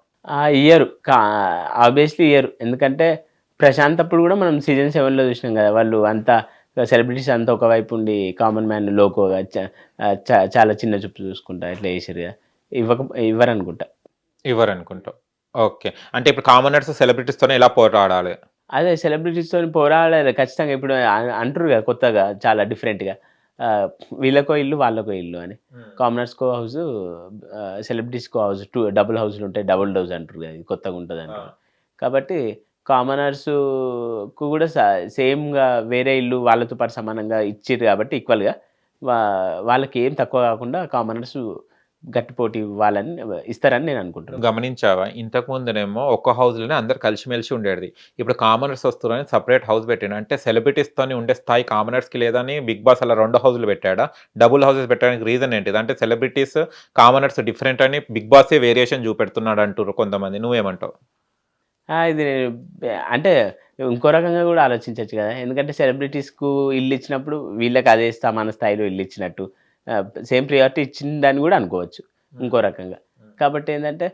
ఇయ్యరు. ఆబ్వియస్లీ ఇయ్యరు. ఎందుకంటే ప్రశాంత్ అప్పుడు కూడా మనం సీజన్ 7లో చూసినాం కదా! వాళ్ళు అంతా సెలబ్రిటీస్ అంతా ఒకవైపు ఉండి కామన్ మ్యాన్ లోకోగా చాలా చిన్న చూపు చూసుకుంటా ఇట్లా చేసిర్రు కదా! ఇవ్వరనుకుంటా. ఇవ్వరనుకుంటావు. ఓకే. అంటే ఇప్పుడు కామనర్స్ సెలబ్రిటీస్‌తోనే ఎలా పోరాడాలి? అదే సెలబ్రిటీస్‌తోని పోరాడాలి ఖచ్చితంగా. ఇప్పుడు అంటుర్రు కదా కొత్తగా చాలా డిఫరెంట్‌గా వీళ్ళకో ఇల్లు, వాళ్ళకో ఇల్లు అని. కామనర్స్‌కో హౌసు, సెలబ్రిటీస్‌కో హౌస్, డబుల్ హౌస్‌లు ఉంటాయి. డబుల్ డోస్ అంటుర్రు కదా! ఇది కొత్తగా ఉంటదంటారు. కాబట్టి కామనర్స్‌కు కూడా సేమ్‌గా వేరే ఇల్లు వాళ్ళతో పాటు సమానంగా ఇచ్చిర్రు కాబట్టి ఈక్వల్‌గా వాళ్ళకి ఏం తక్కువ కాకుండా కామనర్స్ గట్టి పోటీ ఇస్తారని నేను అనుకుంటున్నాను. గమనించావా? ఇంతకుముందునేమో ఒక్క హౌస్‌లోనే అందరూ కలిసిమెలిసి ఉండేది. ఇప్పుడు కామనర్స్ వస్తుర్రని సెపరేట్ హౌస్ పెట్టిండు. అంటే సెలబ్రిటీస్‌తోని ఉండే స్థాయి కామనర్స్‌కి లేదని 'బిగ్ బాస్' అలా 2 హౌస్‌లు పెట్టాడా? డబుల్ హౌసెస్ పెట్టడానికి రీజన్ ఏంటిది? అంటే సెలబ్రిటీస్, కామనర్స్ డిఫరెంట్ అని 'బిగ్ బాసే' వేరియేషన్ చూపెడుతున్నాడు అంటుర్రు కొంతమంది. నువ్వేమంటావు? ఇది అంటే ఇంకో రకంగా కూడా ఆలోచించొచ్చు కదా! ఎందుకంటే సెలబ్రిటీస్‌కు ఇల్లు ఇచ్చినప్పుడు వీళ్ళకి అదే సమాన స్థాయిలో ఇల్లు ఇచ్చినట్టు సేమ్ ప్రియారిటీ ఇచ్చిందని కూడా అనుకోవచ్చు ఇంకో రకంగా. కాబట్టి ఏంటంటే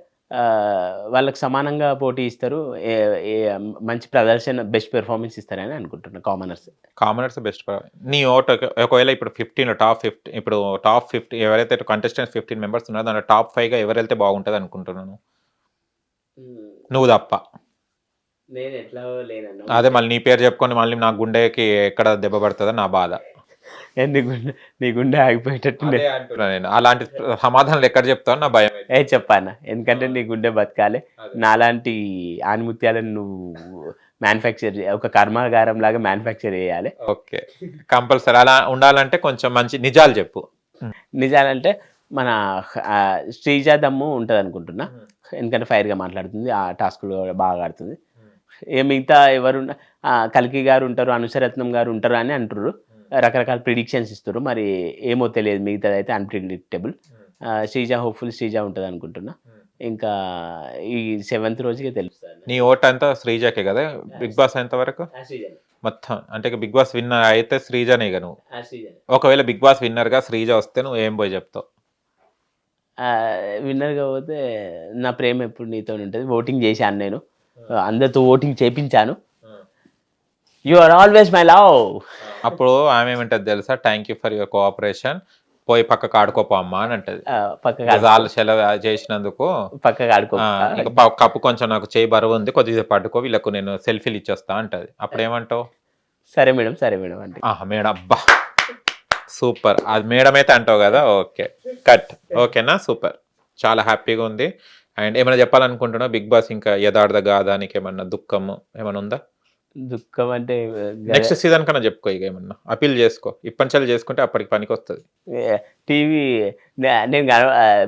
వాళ్ళకి సమానంగా పోటీ ఇస్తారు. ఏ ఏ మంచి ప్రదర్శన, బెస్ట్ పెర్ఫార్మెన్స్ ఇస్తారని అనుకుంటున్నా కామనర్స్. కామనర్స్ బెస్ట్ నీ ఓట్ ఒకవేళ ఇప్పుడు 15 టాప్ 50 ఎవరైతే కంటెస్టెంట్స్ 15 మెంబర్స్ ఉన్నారో దాంట్లో టాప్ 5గా ఎవరెళ్తే బాగుంటది అనుకుంటున్నాను? నువ్వు తప్ప. నేను ఎట్లా లేనన్నా. అదే మళ్ళీ నీ పేరు చెప్పుకొని మళ్ళీ నా గుండెకి ఎక్కడ దెబ్బ పడుతుందో నా బాధ. నీ గుండె ఆగిపోయేటట్టు నేను అలాంటి సమాధానాలు ఎక్కడ చెప్తావు నా భయం. చెప్పాను. ఎందుకంటే నీ గుండె బతకాలి. నాలాంటి ఆనిముత్యాలను నువ్వు మ్యానుఫ్యాక్చర్, ఒక కర్మాగారం లాగా మ్యానుఫ్యాక్చర్ చేయాలి. ఓకే. కంపల్సరీ అలా ఉండాలంటే కొంచెం మంచి నిజాలు చెప్పు. నిజాలంటే మన శ్రీజ దమ్ము ఉంటుంది అనుకుంటున్నా. ఎందుకంటే ఫైర్గా మాట్లాడుతుంది, ఆ టాస్క్లో బాగా ఆడుతుంది. మిగతా ఎవరున్న కల్కి గారు ఉంటారు, అనుసరత్నం గారు ఉంటారు అని అంటారు. రకరకాల ప్రిడిక్షన్స్ ఇస్తారు, మరి ఏమో తెలియదు. మిగతాది అయితే అన్ప్రిడిక్టబుల్. శ్రీజ హోప్ఫుల్ శ్రీజ ఉంటుంది అనుకుంటున్నా. ఇంకా ఈ 7th రోజుకే తెలుస్తుంది. నీ ఓట్ అంతా శ్రీజకే కదా బిగ్ బాస్ ఎంత వరకు మొత్తం? అంటే బిగ్ బాస్ విన్నర్ అయితే శ్రీజనే ఇక నువ్వు. ఒకవేళ బిగ్ బాస్ విన్నర్ గా శ్రీజ వస్తే నువ్వు ఏం పోయి చెప్తావు? విన్నర్ కాకపోతే నా ప్రేమ ఎప్పుడు నీతో ఉంటుంది. ఓటింగ్ చేశాను నేను, అందరితో ఓటింగ్ చేపించాను. You are always my love. అప్పుడు ఆమె ఏమంటది తెలుసా? Thank you for your cooperation, పోయి పక్కకు ఆడుకోపో అమ్మా అని అంటది. పక్కగా వాళ్ళు సెలవు చేసినందుకు పక్కగా ఆడుకో, కప్పు కొంచెం నాకు చేయి బరువు ఉంది, కొద్దిగా పట్టుకో, వీళ్ళకు నేను సెల్ఫీలు ఇచ్చేస్తా అంటది. అప్పుడు ఏమంటావు? సరే మేడం, సరే మేడం అంటే. మేడం, అబ్బా సూపర్. అది మేడం అయితే అంటావు కదా. Okay, cut. ఓకేనా, సూపర్, చాలా హ్యాపీగా ఉంది. అండ్ ఏమైనా చెప్పాలనుకుంటున్నావు బిగ్ బాస్ ఇంకా యథార్థ గాదానికి ఏమన్నా దుఃఖము ఏమైనా ఉందా? దుఃఖం అంటే నెక్స్ట్ సీజన్ కన్నా చెప్పుకో, ఇక ఏమన్నా అపీల్ చేసుకో. ఇప్పటి చేసుకుంటే అప్పటికి పనికి వస్తుంది. టీవీ నేను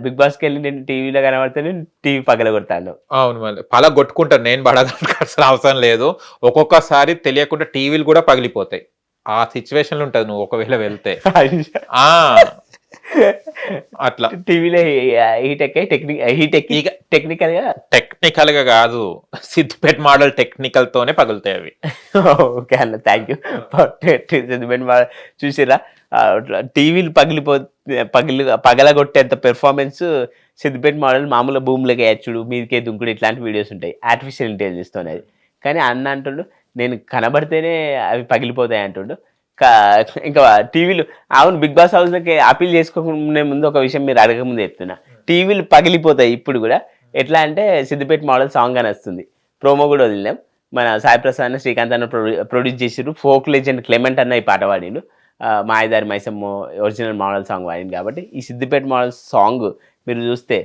బిగ్ బాస్కి వెళ్ళి నేను టీవీలో కనబడితే నేను టీవీ పగల కొడతాను. అవును, మళ్ళీ పలా కొట్టుకుంటాను. నేను పడగలసిన అవసరం లేదు. ఒక్కొక్కసారి తెలియకుండా టీవీలు కూడా పగిలిపోతాయి. ఆ సిచ్యువేషన్లు ఉంటుంది నువ్వు ఒకవేళ వెళ్తే. అట్లా టీవీలో టెక్నికల్ గా కాదు, సిద్దిపేట మోడల్ టెక్నికల్ తోనే పగులుతాయి అవి. ఓకే అన్న, థ్యాంక్ యూ. సిద్దిపేట మోడల్ చూసిరా, టీవీలు పగలగొట్టేంత పెర్ఫార్మెన్స్ సిద్దిపేట మోడల్. మామూలు భూములకి వేయచ్చుడు, మీదకే దుంకుడు, ఇట్లాంటి వీడియోస్ ఉంటాయి ఆర్టిఫిషియల్ ఇంటెలిజెన్స్ తోనే. కానీ అన్న అంటుండు నేను కనబడితేనే అవి పగిలిపోతాయి అంటుండు. ఇంకా టీవీలు, అవును బిగ్ బాస్ హౌస్కి అపీల్ చేసుకోకుండా ముందు ఒక విషయం మీరు అడగముందు చెప్తున్నా, టీవీలు పగిలిపోతాయి ఇప్పుడు కూడా. ఎట్లా అంటే సిద్దిపేట మోడల్ సాంగ్ అని వస్తుంది, ప్రోమో కూడా వదిలినాం. మన సాయి ప్రసాద్ అన్న, శ్రీకాంత్ అన్న ప్రొడ్యూస్ చేసిరు. ఫోక్ లెజెండ్ క్లెమెంట్ అన్న ఈ పాట పాడిండు. మాయదారి మైసమ్మ ఒరిజినల్ మోడల్ సాంగ్ పాడింది. కాబట్టి ఈ సిద్దిపేట మోడల్ సాంగ్ మీరు చూస్తే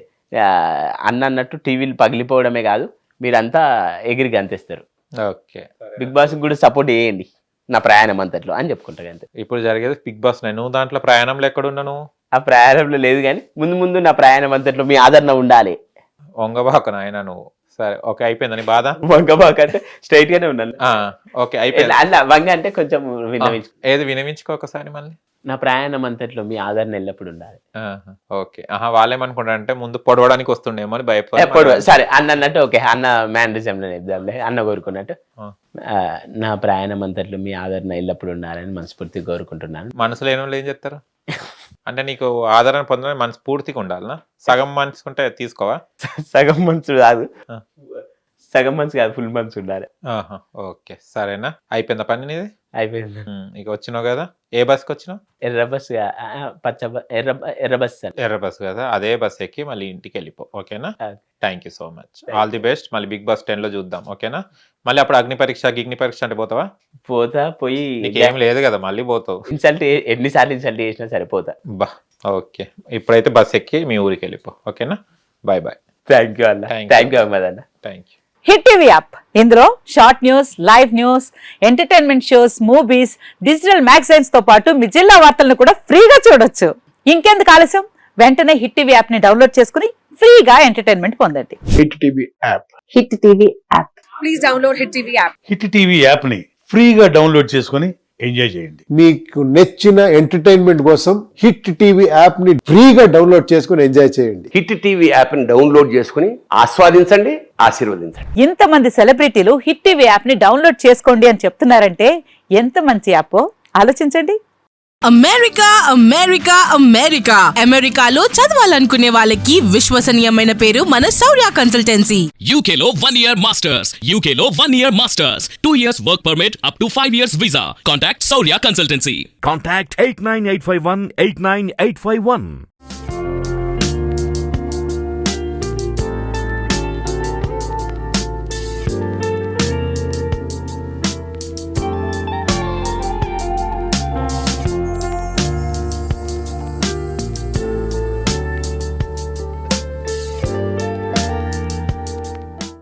అన్నట్టు టీవీలు పగిలిపోవడమే కాదు, మీరంతా ఎగిరి గంతేస్తారు. ఓకే, బిగ్ బాస్ కూడా సపోర్ట్ చేయండి నా ప్రయాణం అంతట్లో అని చెప్పుకుంటా. అంతే ఇప్పుడు జరిగేది బిగ్ బాస్. నువ్వు దాంట్లో ప్రయాణంలో ఎక్కడున్నా? నువ్వు ఆ ప్రయాణంలో లేదు, కానీ ముందు నా ప్రయాణం అంతట్లో మీ ఆదరణ ఉండాలి. వంగబాక నాయన నువ్వు. సరే, ఓకే, అయిపోయిందని బాధ. వంగబాక అంటే స్ట్రైట్ గానే ఉన్నాను. ఓకే, అయిపోయింది. అలా వంగ అంటే కొంచెం ఏది వినవించుకో ఒకసారి మళ్ళీ. నా ప్రయాణం అంతట్లో మీ ఆదరణ ఎల్లప్పుడు ఉండాలి. ఓకే, వాళ్ళేమనుకుంటారంటే ముందు పొడవడానికి వస్తుండేమో అని భయపడ. సరే అన్నట్టు ఓకే, అన్న మేనరిజంలో చెప్దాంలే. అన్న కోరుకున్నట్టు నా ప్రయాణం అంతట్లో మీ ఆదరణ ఎల్లప్పుడు ఉండాలని మనస్ఫూర్తిగా కోరుకుంటున్నాను. మనసులో ఏం చెప్తారు అంటే నీకు ఆదరణ పొందడానికి మనస్ఫూర్తిగా ఉండాలనా? సగం మనసుకుంటే తీసుకోవా? సగం మనసు కాదు, సగం మనసు కాదు, ఫుల్ మనసు ఉండాలి. ఓకే, సరేనా, అయిపోయిందా పని నీది? అయిపోయింది. ఇక వచ్చినావు కదా, ఏ బస్కి వచ్చినావు? ఎర్ర బస్, ఎర్ర బస్. ఎర్ర బస్ కదా, అదే బస్ ఎక్కి మళ్ళీ ఇంటికి వెళ్ళిపో. ఓకేనా, thank you so much, all the best. మళ్ళీ బిగ్ బాస్ 10 లో చూద్దాం. ఓకేనా, మళ్ళీ అప్పుడు అగ్ని పరీక్ష అంటే పోతావా? పోయి ఏం లేదు కదా, మళ్ళీ పోతావు. ఇన్సల్ట్ ఎన్నిసార్లు ఇన్సల్ట్ చేసినా సరిపోతా. బా, ఓకే, ఇప్పుడైతే బస్ ఎక్కి మీ ఊరికి వెళ్ళిపో. ఓకేనా, బాయ్ బాయ్. థ్యాంక్ యూ అన్న, థ్యాంక్ యూ అహ్మద్ అన్న. Thank you. Hit TV app, ఇందులో short news, live news, entertainment shows, movies, digital magazines తో పాటు మీ జిల్లా వార్తలను కూడా ఫ్రీగా చూడొచ్చు. ఇంకెందుకు ఆలస్యం, వెంటనే హిట్ టీవీ యాప్ ని డౌన్లోడ్ చేసుకుని ఫ్రీగా ఎంటర్టైన్మెంట్ పొందండి. Hit TV app. Hit TV app. Please download hit TV app. Hit TV app ని ఫ్రీగా డౌన్లోడ్ చేసుకొని ఎంజాయ్ చేయండి. మీకు నచ్చిన ఎంటర్టైన్మెంట్ కోసం హిట్ టీవీ యాప్ ని ఫ్రీగా డౌన్లోడ్ చేసుకుని ఎంజాయ్ చేయండి. హిట్ టీవీ యాప్ ని డౌన్లోడ్ చేసుకుని ఆస్వాదించండి, ఆశీర్వదించండి. ఇంతమంది సెలబ్రిటీలు హిట్ టీవీ యాప్ ని డౌన్లోడ్ చేసుకోండి అని చెప్తున్నారంటే ఎంత మంచి యాప్ ఆలోచించండి. అమెరికా అమెరికా అమెరికా అమెరికాలో చదవాలనుకునే వాళ్ళకి విశ్వసనీయమైన పేరు మన శౌర్య కన్సల్టెన్సీ. UK లో 1 year masters. UK లో 1 year masters. 2 years work permit up to 5 years visa. Contact Saurya Consultancy. Contact 89851 89851.